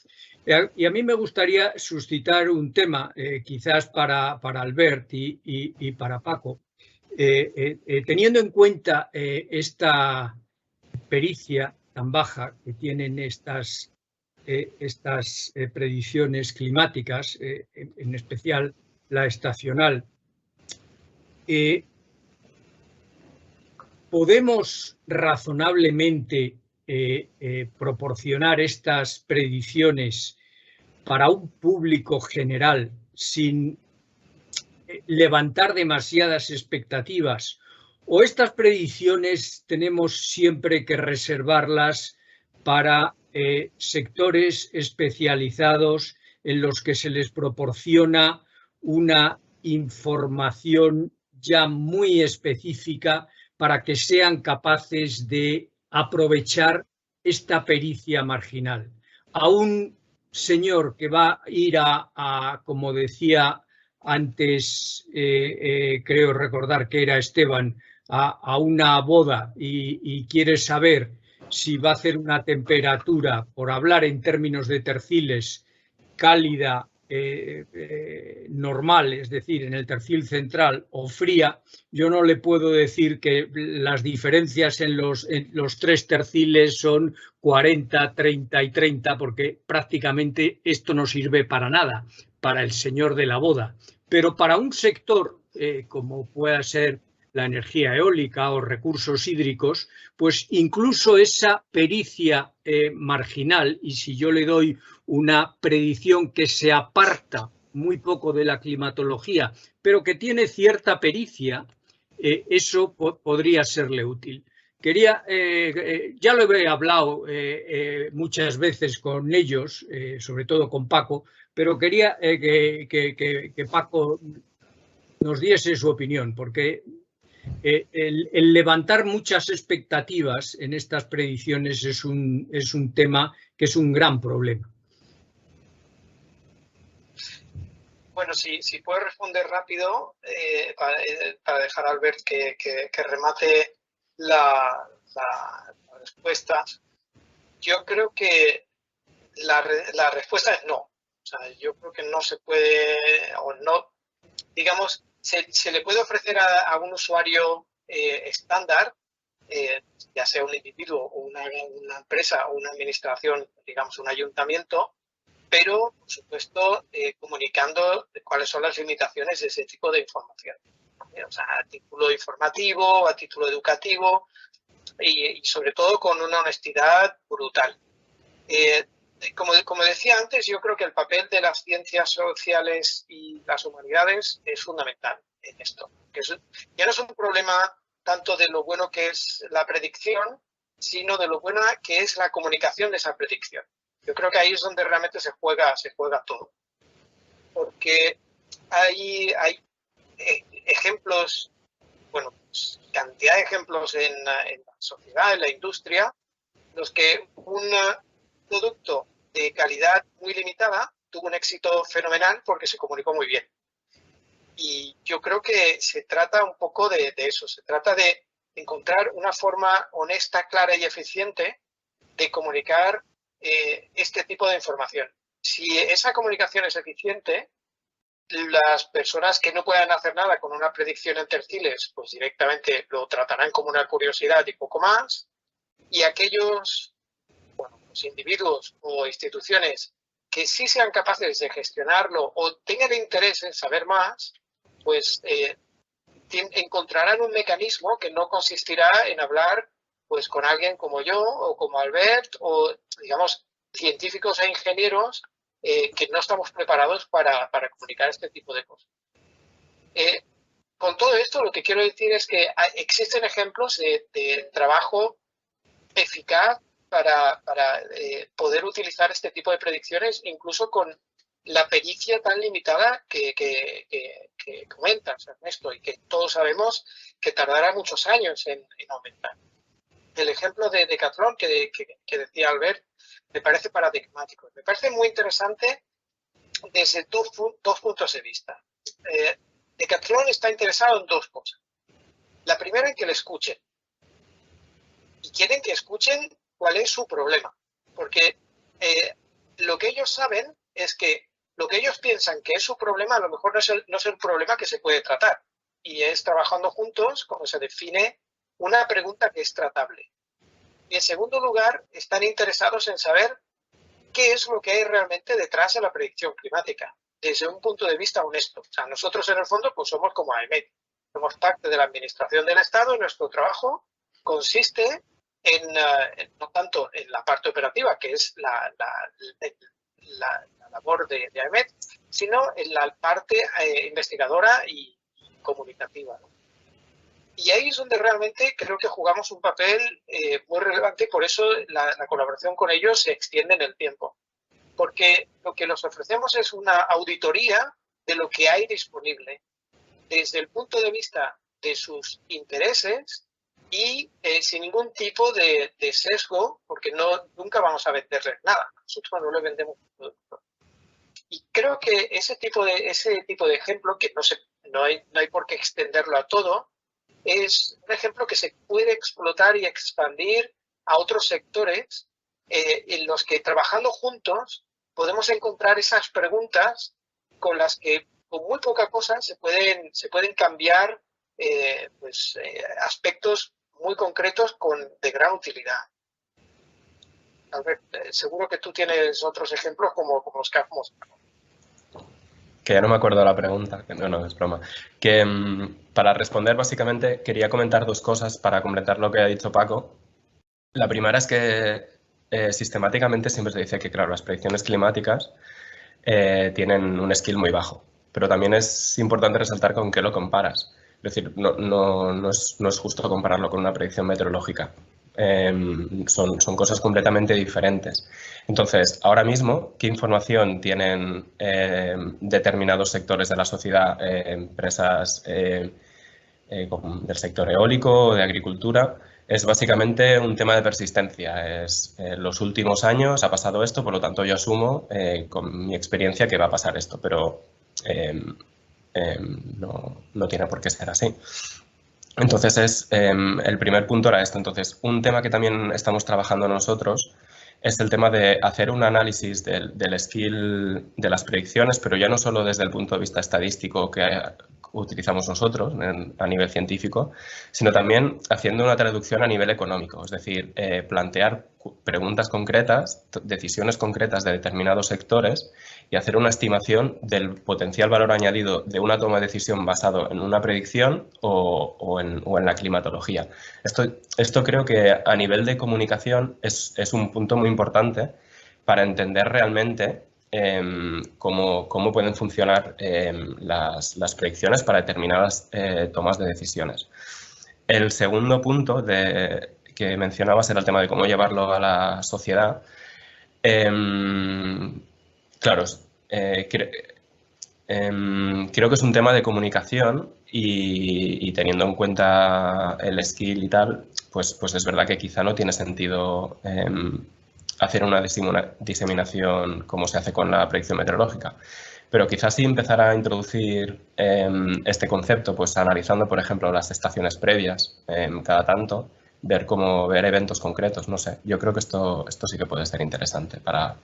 Y a mí me gustaría suscitar un tema, quizás para Albert y para Paco, teniendo en cuenta esta pericia tan baja que tienen estas predicciones climáticas, en especial la estacional. ¿Podemos razonablemente proporcionar estas predicciones para un público general sin levantar demasiadas expectativas? ¿O estas predicciones tenemos siempre que reservarlas para sectores especializados en los que se les proporciona una información ya muy específica para que sean capaces de aprovechar esta pericia marginal? A un señor que va a ir como decía antes, creo recordar que era Esteban, a una boda y quiere saber si va a hacer una temperatura, por hablar en términos de terciles, cálida, normal, es decir, en el tercil central, o fría, yo no le puedo decir que las diferencias en los 3 terciles son 40, 30 y 30, porque prácticamente esto no sirve para nada para el señor de la boda. Pero para un sector como pueda ser la energía eólica o recursos hídricos, pues incluso esa pericia marginal, y si yo le doy una predicción que se aparta muy poco de la climatología, pero que tiene cierta pericia, eso podría serle útil. Ya lo he hablado muchas veces con ellos, sobre todo con Paco, pero quería que Paco nos diese su opinión, porque el levantar muchas expectativas en estas predicciones es un tema que es un gran problema. Bueno, si puedo responder rápido para dejar a Albert que remate la respuesta. Yo creo que la respuesta es no. O sea, yo creo que no se puede, o no, digamos, se le puede ofrecer a un usuario estándar, ya sea un individuo o una empresa o una administración, digamos un ayuntamiento, pero, por supuesto, comunicando cuáles son las limitaciones de ese tipo de información. O sea, a título informativo, a título educativo y sobre todo con una honestidad brutal. Como decía antes, yo creo que el papel de las ciencias sociales y las humanidades es fundamental en esto. Que ya no es un problema tanto de lo bueno que es la predicción, sino de lo buena que es la comunicación de esa predicción. Yo creo que ahí es donde realmente se juega todo. Porque hay ejemplos, bueno, pues, cantidad de ejemplos en la sociedad, en la industria, los que un producto de calidad muy limitada tuvo un éxito fenomenal porque se comunicó muy bien. Y yo creo que se trata un poco de eso, se trata de encontrar una forma honesta, clara y eficiente de comunicar este tipo de información. Si esa comunicación es eficiente, las personas que no puedan hacer nada con una predicción en terciles, pues directamente lo tratarán como una curiosidad y poco más. Y aquellos pues individuos o instituciones que sí sean capaces de gestionarlo o tengan interés en saber más, pues encontrarán un mecanismo que no consistirá en hablar pues con alguien como yo o como Albert o, digamos, científicos e ingenieros que no estamos preparados para comunicar este tipo de cosas. Con todo esto, lo que quiero decir es que existen ejemplos de trabajo eficaz para poder utilizar este tipo de predicciones, incluso con la pericia tan limitada que comentas, Ernesto, y que todos sabemos que tardará muchos años en aumentar. El ejemplo de Decathlon que decía Albert me parece paradigmático. Me parece muy interesante desde dos puntos de vista. Decathlon está interesado en dos cosas. La primera, en que le escuchen. Y quieren que escuchen cuál es su problema. Porque lo que ellos saben es que lo que ellos piensan que es su problema a lo mejor no es el problema que se puede tratar. Y es trabajando juntos como se define una pregunta que es tratable. Y en segundo lugar, están interesados en saber qué es lo que hay realmente detrás de la predicción climática, desde un punto de vista honesto. O sea, nosotros en el fondo pues somos como AEMET, somos parte de la administración del Estado y nuestro trabajo consiste no tanto en la parte operativa, que es la labor de AEMET, sino en la parte investigadora y comunicativa, ¿no? Y ahí es donde realmente creo que jugamos un papel muy relevante y por eso la colaboración con ellos se extiende en el tiempo. Porque lo que les ofrecemos es una auditoría de lo que hay disponible desde el punto de vista de sus intereses y sin ningún tipo de sesgo, porque nunca vamos a venderles nada. Nosotros no le vendemos un producto. Y creo que ese tipo de ejemplo, que no hay por qué extenderlo a todo, es un ejemplo que se puede explotar y expandir a otros sectores en los que trabajando juntos podemos encontrar esas preguntas con las que con muy poca cosa se pueden cambiar aspectos muy concretos de gran utilidad. Albert, seguro que tú tienes otros ejemplos como los que hemos. Que ya no me acuerdo de la pregunta, que no, es broma. Que para responder básicamente quería comentar dos cosas para completar lo que ha dicho Paco. La primera es que sistemáticamente siempre se dice que, claro, las predicciones climáticas tienen un skill muy bajo, pero también es importante resaltar con qué lo comparas. Es decir, no es justo compararlo con una predicción meteorológica. Son cosas completamente diferentes. Entonces, ahora mismo, ¿qué información tienen determinados sectores de la sociedad, empresas del sector eólico o de agricultura? Es básicamente un tema de persistencia. En los últimos años ha pasado esto, por lo tanto yo asumo con mi experiencia que va a pasar esto, pero no tiene por qué ser así. Entonces, el primer punto era esto. Entonces, un tema que también estamos trabajando nosotros es el tema de hacer un análisis del skill de las predicciones, pero ya no solo desde el punto de vista estadístico que utilizamos nosotros a nivel científico, sino también haciendo una traducción a nivel económico, es decir, plantear preguntas concretas, decisiones concretas de determinados sectores y hacer una estimación del potencial valor añadido de una toma de decisión basado en una predicción o en la climatología. Esto creo que a nivel de comunicación es un punto muy importante para entender realmente cómo pueden funcionar las predicciones para determinadas tomas de decisiones. El segundo punto que mencionabas era el tema de cómo llevarlo a la sociedad. Claro, creo que es un tema de comunicación y teniendo en cuenta el skill y tal, pues es verdad que quizá no tiene sentido hacer una diseminación como se hace con la predicción meteorológica. Pero quizás sí empezar a introducir este concepto, pues analizando, por ejemplo, las estaciones previas cada tanto, ver eventos concretos, no sé. Yo creo que esto sí que puede ser interesante para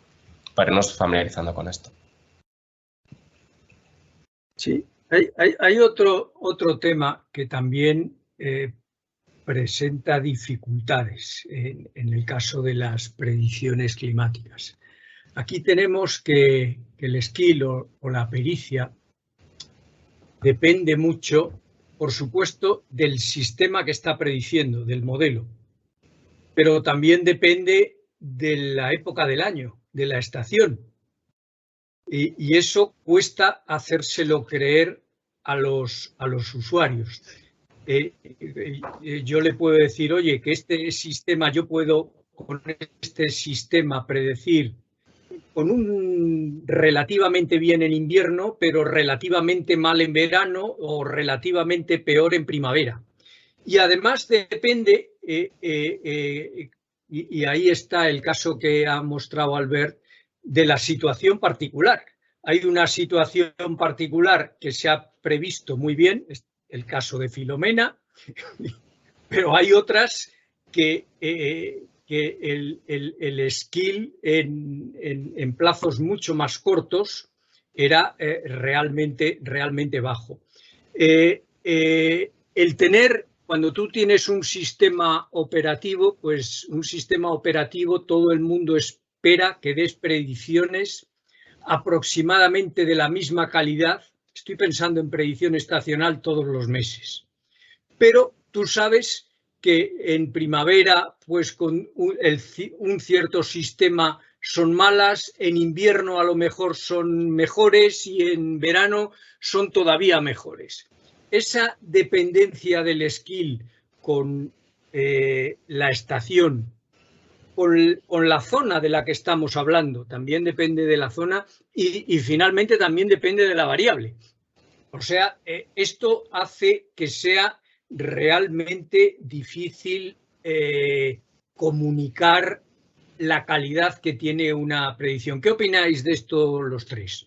irnos familiarizando con esto. Sí, hay otro tema que también presenta dificultades en el caso de las predicciones climáticas. Aquí tenemos que el skill o la pericia depende mucho, por supuesto, del sistema que está prediciendo, del modelo, pero también depende de la época del año, de la estación. Y eso cuesta hacérselo creer a los usuarios. Yo le puedo decir, oye, que este sistema, yo puedo con este sistema predecir con un relativamente bien en invierno, pero relativamente mal en verano o relativamente peor en primavera. Y además depende, y ahí está el caso que ha mostrado Albert, de la situación particular. Hay una situación particular que se ha previsto muy bien, es el caso de Filomena, pero hay otras que el skill en plazos mucho más cortos era realmente bajo. El tener, cuando tú tienes un sistema operativo, pues un sistema operativo todo el mundo espera que des predicciones aproximadamente de la misma calidad. Estoy pensando en predicción estacional todos los meses. Pero tú sabes que en primavera, pues con un cierto sistema son malas, en invierno a lo mejor son mejores y en verano son todavía mejores. Esa dependencia del skill con la estación, con la zona de la que estamos hablando, también depende de la zona y finalmente también depende de la variable. O sea, esto hace que sea realmente difícil comunicar la calidad que tiene una predicción. ¿Qué opináis de esto los tres?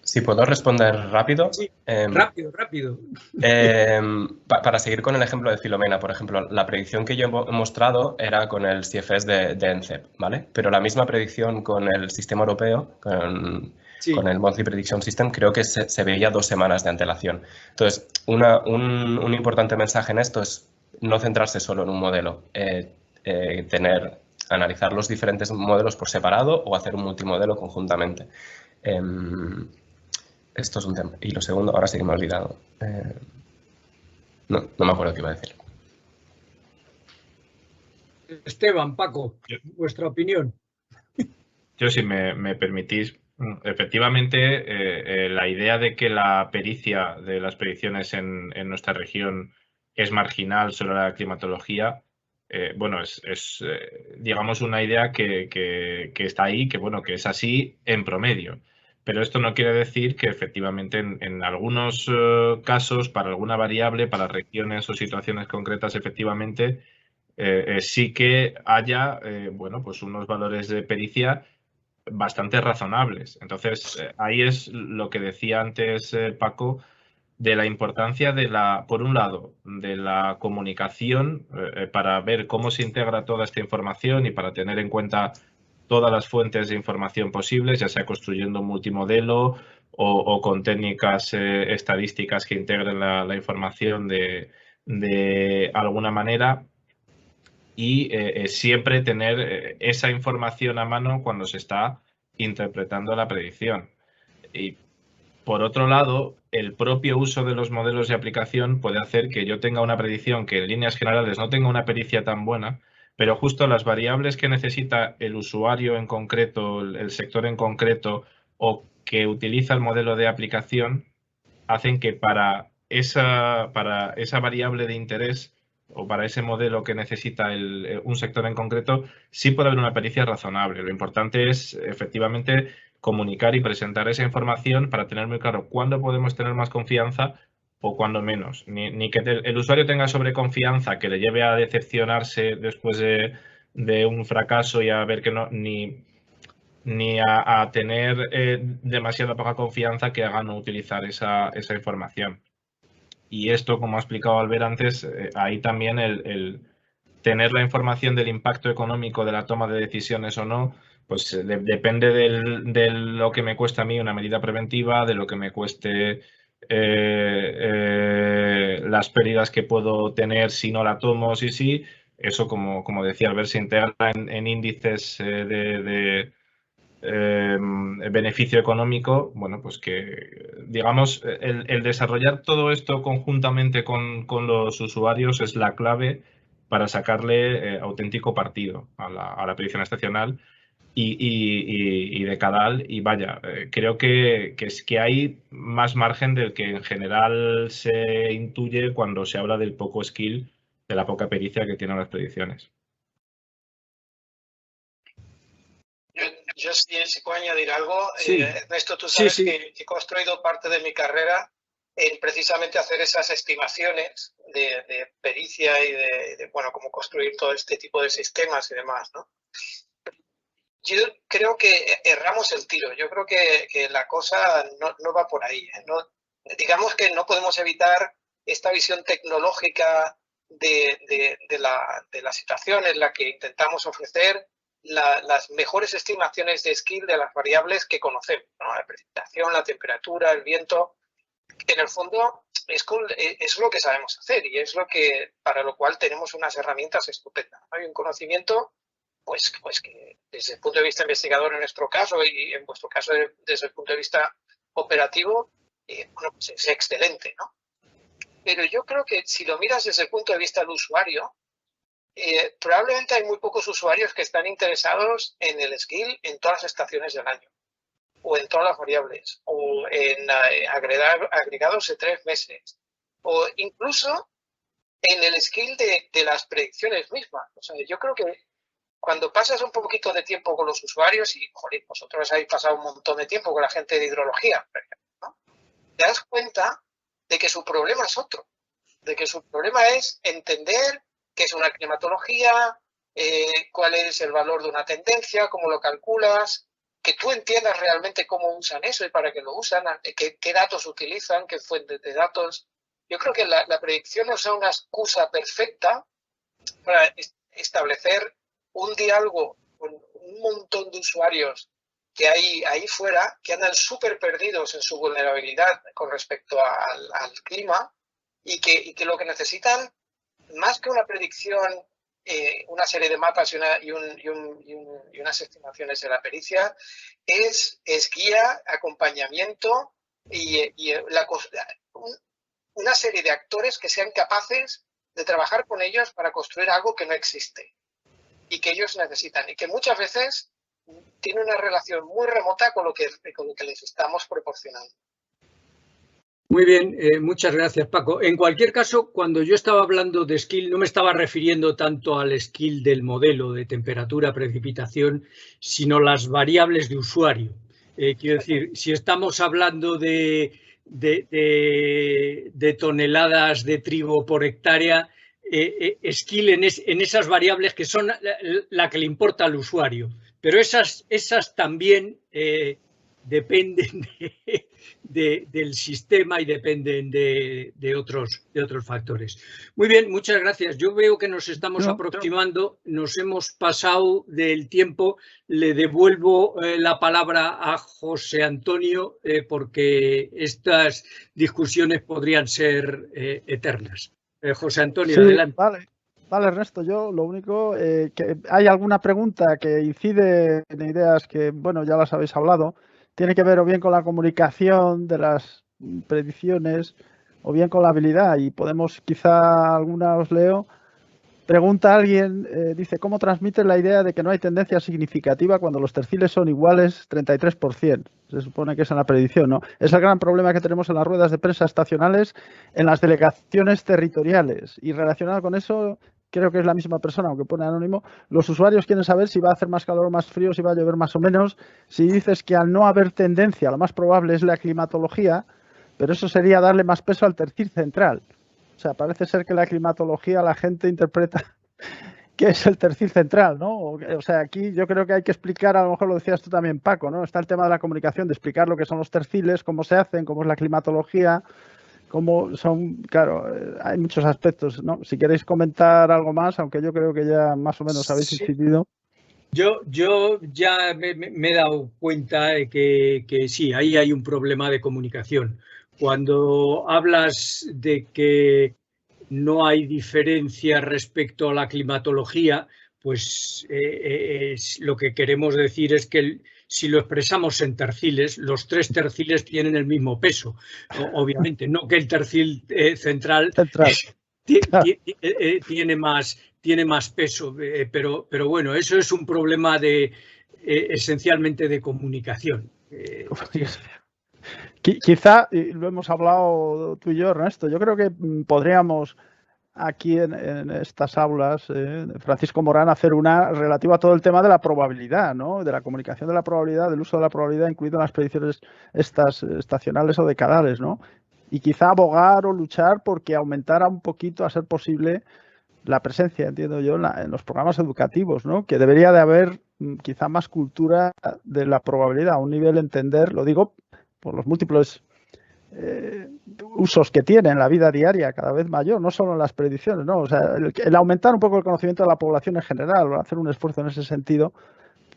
Si puedo responder rápido. Sí, rápido. Para seguir con el ejemplo de Filomena, por ejemplo, la predicción que yo he mostrado era con el CFS de ENCEP, ¿vale? Pero la misma predicción con el sistema europeo, con el Monthly Prediction System, creo que se veía 2 semanas de antelación. Entonces, un importante mensaje en esto es no centrarse solo en un modelo, analizar los diferentes modelos por separado o hacer un multimodelo conjuntamente. Esto es un tema. Y lo segundo, ahora sí que me he olvidado. No me acuerdo qué iba a decir. Esteban, Paco, vuestra opinión. Yo, si me permitís, efectivamente, la idea de que la pericia de las predicciones en nuestra región es marginal sobre la climatología, bueno, es digamos, una idea que está ahí, que bueno, que es así en promedio. Pero esto no quiere decir que efectivamente en algunos casos, para alguna variable, para regiones o situaciones concretas, efectivamente, sí que haya, bueno, pues unos valores de pericia bastante razonables. Entonces, ahí es lo que decía antes Paco, de la importancia de por un lado, de la comunicación para ver cómo se integra toda esta información y para tener en cuenta todas las fuentes de información posibles, ya sea construyendo un multimodelo o con técnicas estadísticas que integren la información de alguna manera, y siempre tener esa información a mano cuando se está interpretando la predicción. Y por otro lado, el propio uso de los modelos de aplicación puede hacer que yo tenga una predicción que en líneas generales no tenga una pericia tan buena, pero justo las variables que necesita el usuario en concreto, el sector en concreto, o que utiliza el modelo de aplicación, hacen que para esa variable de interés o para ese modelo que necesita un sector en concreto, sí puede haber una pericia razonable. Lo importante es, efectivamente, comunicar y presentar esa información para tener muy claro cuándo podemos tener más confianza o cuándo menos. Ni que el usuario tenga sobreconfianza que le lleve a decepcionarse después de un fracaso y a ver que no, ni a tener demasiada poca confianza que haga no utilizar esa información. Y esto, como ha explicado Albert antes, ahí también el tener la información del impacto económico de la toma de decisiones o no, pues depende de lo que me cuesta a mí una medida preventiva, de lo que me cueste las pérdidas que puedo tener si no la tomo, sí. Eso, como decía Albert, se integra en índices de beneficio económico. Bueno, pues que, digamos, el desarrollar todo esto conjuntamente con los usuarios es la clave para sacarle auténtico partido a la predicción estacional y de Cadal. Y vaya, creo que hay más margen del que en general se intuye cuando se habla del poco skill, de la poca pericia que tienen las predicciones. Yo si puedo añadir algo, Sí. Ernesto, tú sabes Sí. que he construido parte de mi carrera en precisamente hacer esas estimaciones de pericia y de bueno, cómo construir todo este tipo de sistemas y demás, ¿no? Yo creo que erramos el tiro. Yo creo que la cosa no va por ahí. No, digamos que no podemos evitar esta visión tecnológica de la situación en la que intentamos ofrecer las mejores estimaciones de skill de las variables que conocemos, ¿no? La precipitación, la temperatura, el viento. En el fondo es lo que sabemos hacer y es para lo cual tenemos unas herramientas estupendas. Hay un conocimiento pues que desde el punto de vista investigador en nuestro caso y en vuestro caso desde el punto de vista operativo, bueno, pues es excelente, ¿no? Pero yo creo que si lo miras desde el punto de vista del usuario, probablemente hay muy pocos usuarios que están interesados en el skill en todas las estaciones del año, o en todas las variables, o en agregados de 3 meses, o incluso en el skill de las predicciones mismas. O sea, yo creo que cuando pasas un poquito de tiempo con los usuarios, y joder, vosotros habéis pasado un montón de tiempo con la gente de hidrología, por ejemplo, ¿no? Te das cuenta de que su problema es otro, de que su problema es entender qué es una climatología, cuál es el valor de una tendencia, cómo lo calculas, que tú entiendas realmente cómo usan eso y para qué lo usan, qué datos utilizan, qué fuentes de datos. Yo creo que la predicción no es una excusa perfecta para establecer un diálogo con un montón de usuarios que hay ahí fuera, que andan súper perdidos en su vulnerabilidad con respecto al clima y que lo que necesitan, más que una predicción, una serie de mapas y unas estimaciones de la pericia, es guía, acompañamiento y una serie de actores que sean capaces de trabajar con ellos para construir algo que no existe y que ellos necesitan y que muchas veces tiene una relación muy remota con lo que les estamos proporcionando. Muy bien, muchas gracias, Paco. En cualquier caso, cuando yo estaba hablando de skill, no me estaba refiriendo tanto al skill del modelo de temperatura, precipitación, sino las variables de usuario. Quiero decir, si estamos hablando de toneladas de trigo por hectárea, skill en esas variables que son la que le importa al usuario. Pero esas también dependen del sistema y dependen de otros factores. Muy bien, muchas gracias. Yo veo que nos estamos aproximando, nos hemos pasado del tiempo. Le devuelvo la palabra a José Antonio porque estas discusiones podrían ser eternas. José Antonio, sí, adelante. Vale, Ernesto, yo lo único, que hay alguna pregunta que incide en ideas que, bueno, ya las habéis hablado, tiene que ver o bien con la comunicación de las predicciones o bien con la habilidad, y podemos, quizá alguna os leo. Pregunta alguien, dice, ¿cómo transmite la idea de que no hay tendencia significativa cuando los terciles son iguales 33%? Se supone que es en la predicción, ¿no? Es el gran problema que tenemos en las ruedas de prensa estacionales en las delegaciones territoriales. Y relacionado con eso, creo que es la misma persona, aunque pone anónimo, los usuarios quieren saber si va a hacer más calor o más frío, si va a llover más o menos. Si dices que al no haber tendencia, lo más probable es la climatología, pero eso sería darle más peso al tercil central. O sea, parece ser que la climatología la gente interpreta que es el tercil central, ¿no? O sea, aquí yo creo que hay que explicar, a lo mejor lo decías tú también, Paco, ¿no? Está el tema de la comunicación, de explicar lo que son los terciles, cómo se hacen, cómo es la climatología, cómo son, claro, hay muchos aspectos, ¿no? Si queréis comentar algo más, aunque yo creo que ya más o menos habéis incidido. Yo ya me he dado cuenta de que sí, ahí hay un problema de comunicación. Cuando hablas de que no hay diferencia respecto a la climatología, pues lo que queremos decir es que si lo expresamos en terciles, los 3 terciles tienen el mismo peso. Obviamente, no que el tercil central. Tiene más peso, pero bueno, eso es un problema de esencialmente de comunicación. Quizá, y lo hemos hablado tú y yo, Ernesto, yo creo que podríamos aquí en estas aulas, Francisco Morán, hacer una relativa a todo el tema de la probabilidad, ¿no? De la comunicación de la probabilidad, del uso de la probabilidad, incluido en las predicciones estas estacionales o decadales, ¿no? Y quizá abogar o luchar porque aumentara un poquito, a ser posible, la presencia, entiendo yo, en los programas educativos, ¿no? Que debería de haber quizá más cultura de la probabilidad, a un nivel entender, lo digo por los múltiples usos que tiene en la vida diaria cada vez mayor, no solo en las predicciones, ¿no? O sea, el aumentar un poco el conocimiento de la población en general, o hacer un esfuerzo en ese sentido,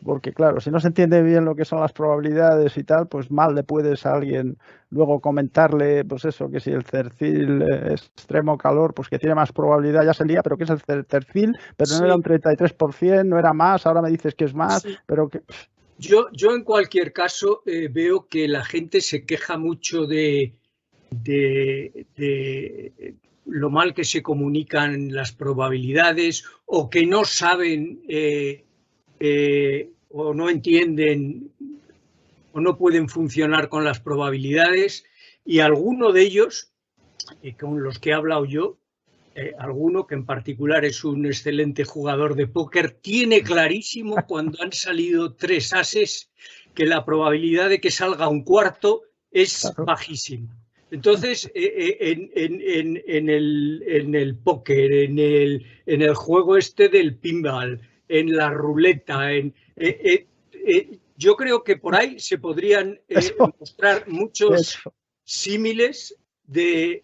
porque claro, si no se entiende bien lo que son las probabilidades y tal, pues mal le puedes a alguien luego comentarle, pues eso, que si el tercil extremo calor, pues que tiene más probabilidad, ya se lía, pero que es el tercil, pero no era un 33%, no era más, ahora me dices que es más, pero que... Yo en cualquier caso veo que la gente se queja mucho de lo mal que se comunican las probabilidades o que no saben o no entienden o no pueden funcionar con las probabilidades, y alguno de ellos, con los que he hablado yo, alguno que en particular es un excelente jugador de póker, tiene clarísimo cuando han salido 3 ases que la probabilidad de que salga un cuarto es bajísima. Entonces, en el póker, en el juego este del pinball, en la ruleta, yo creo que por ahí se podrían mostrar muchos símiles de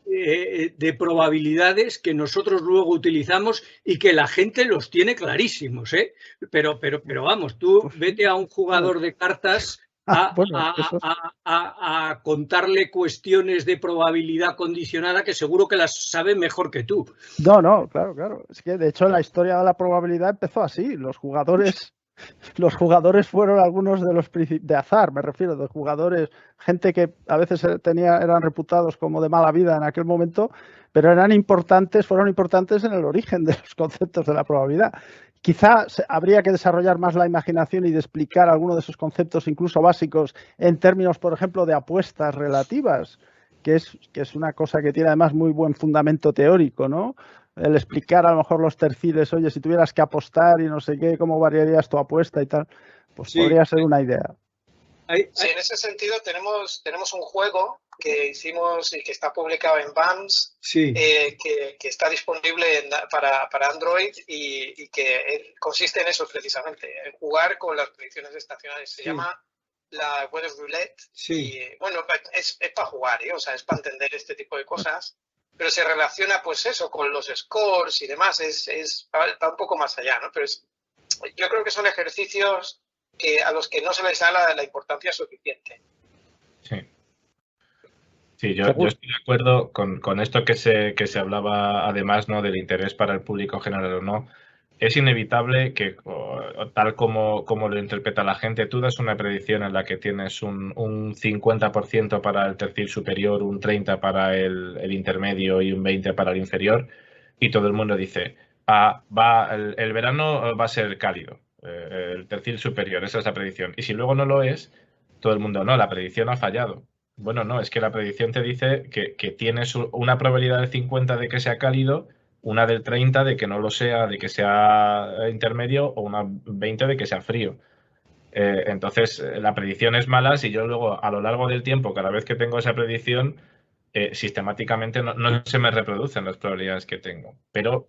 probabilidades que nosotros luego utilizamos y que la gente los tiene clarísimos, ¿eh? Pero vamos, tú vete a un jugador de cartas a contarle cuestiones de probabilidad condicionada que seguro que las sabe mejor que tú. No, claro. Es que de hecho la historia de la probabilidad empezó así. Los jugadores fueron algunos de los de azar, me refiero, de jugadores, gente que a veces eran reputados como de mala vida en aquel momento, pero fueron importantes en el origen de los conceptos de la probabilidad. Quizá habría que desarrollar más la imaginación y de explicar algunos de esos conceptos, incluso básicos, en términos, por ejemplo, de apuestas relativas, que es una cosa que tiene además muy buen fundamento teórico, ¿no? El explicar a lo mejor los terciles, oye, si tuvieras que apostar y no sé qué, cómo variarías tu apuesta y tal, pues podría ser una idea. Sí, en ese sentido tenemos un juego que hicimos y que está publicado en BAMS, que está disponible para Android y que consiste en eso precisamente, en jugar con las predicciones estacionales. Se llama la Weather Roulette y bueno, es para jugar, o sea, es para entender este tipo de cosas. Pero se relaciona, pues eso, con los scores y demás, va un poco más allá, ¿no? Pero yo creo que son ejercicios a los que no se les da la importancia suficiente. Sí, yo estoy de acuerdo con esto que se hablaba, además, ¿no? Del interés para el público general o no. Es inevitable que, tal como lo interpreta la gente, tú das una predicción en la que tienes un 50% para el tercil superior, un 30% para el intermedio y un 20% para el inferior, y todo el mundo dice, el verano va a ser cálido, el tercil superior, esa es la predicción. Y si luego no lo es, todo el mundo, no, la predicción ha fallado. Bueno, no, es que la predicción te dice que tienes una probabilidad del 50% de que sea cálido, una del 30% de que no lo sea, de que sea intermedio, o una 20% de que sea frío. Entonces, la predicción es mala si yo luego, a lo largo del tiempo, cada vez que tengo esa predicción, sistemáticamente no se me reproducen las probabilidades que tengo. Pero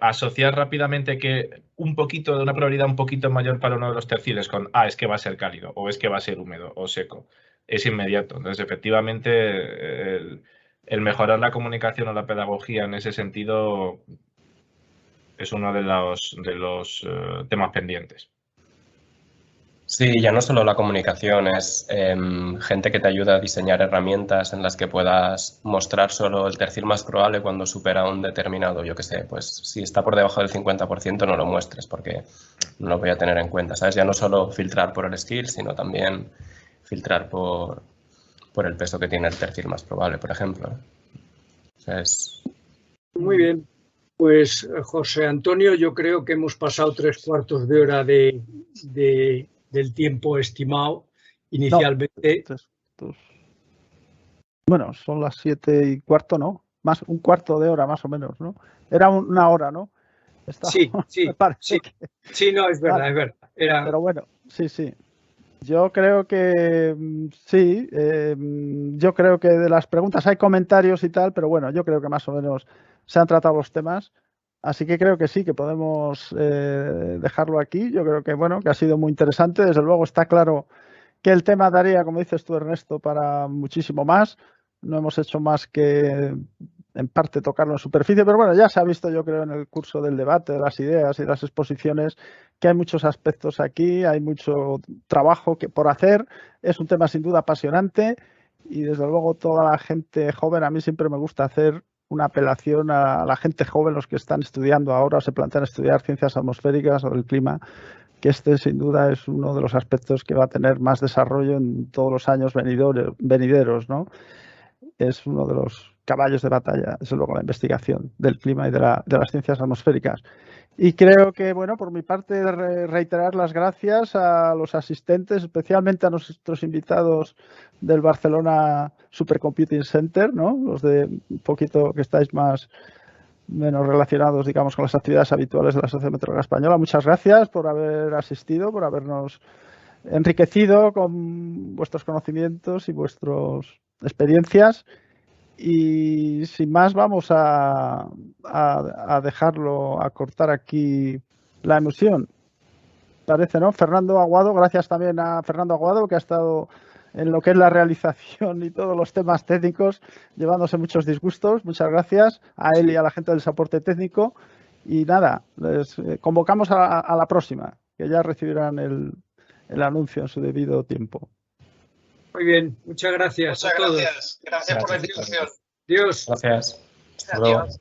asociar rápidamente que una probabilidad un poquito mayor para uno de los terciles con es que va a ser cálido, o es que va a ser húmedo o seco, es inmediato. Entonces, efectivamente, el mejorar la comunicación o la pedagogía en ese sentido es uno de los temas pendientes. Sí, ya no solo la comunicación, es gente que te ayuda a diseñar herramientas en las que puedas mostrar solo el tercil más probable cuando supera un determinado, yo qué sé, pues si está por debajo del 50% no lo muestres porque no lo voy a tener en cuenta, ¿sabes? Ya no solo filtrar por el skill, sino también filtrar por el peso que tiene el tercil más probable, por ejemplo. O sea, Muy bien. Pues José Antonio, yo creo que hemos pasado 3/4 de hora del tiempo estimado inicialmente. No, bueno, son las 7:15, ¿no? Más un cuarto de hora más o menos, ¿no? Era una hora, ¿no? Sí, me parece sí. Sí, no, es verdad, vale. Es verdad. Pero bueno, sí. Yo creo que sí, yo creo que de las preguntas hay comentarios y tal, pero bueno, yo creo que más o menos se han tratado los temas, así que creo que sí, que podemos dejarlo aquí. Yo creo que bueno, que ha sido muy interesante. Desde luego está claro que el tema daría, como dices tú, Ernesto, para muchísimo más. No hemos hecho más que en parte tocarlo en superficie, pero bueno, ya se ha visto, yo creo, en el curso del debate, de las ideas y las exposiciones, que hay muchos aspectos aquí, hay mucho trabajo por hacer. Es un tema sin duda apasionante y desde luego toda la gente joven, a mí siempre me gusta hacer una apelación a la gente joven, los que están estudiando ahora o se plantean estudiar ciencias atmosféricas o del clima, que este sin duda es uno de los aspectos que va a tener más desarrollo en todos los años venideros, ¿no? Es uno de los caballos de batalla, desde luego, la investigación del clima y de las ciencias atmosféricas. Y creo que, bueno, por mi parte, reiterar las gracias a los asistentes, especialmente a nuestros invitados del Barcelona Supercomputing Center, ¿no? Los de un poquito que estáis menos relacionados, digamos, con las actividades habituales de la Sociedad Meteorológica Española. Muchas gracias por haber asistido, por habernos enriquecido con vuestros conocimientos y vuestras experiencias. Y sin más, vamos a dejarlo, a cortar aquí la emisión. Parece, ¿no? Fernando Aguado, gracias también a Fernando Aguado, que ha estado en lo que es la realización y todos los temas técnicos, llevándose muchos disgustos. Muchas gracias a él y a la gente del soporte técnico. Y nada, les convocamos a la próxima, que ya recibirán el anuncio en su debido tiempo. Muy bien, muchas gracias a todos. Gracias por la invitación. Adiós. Gracias. Adiós.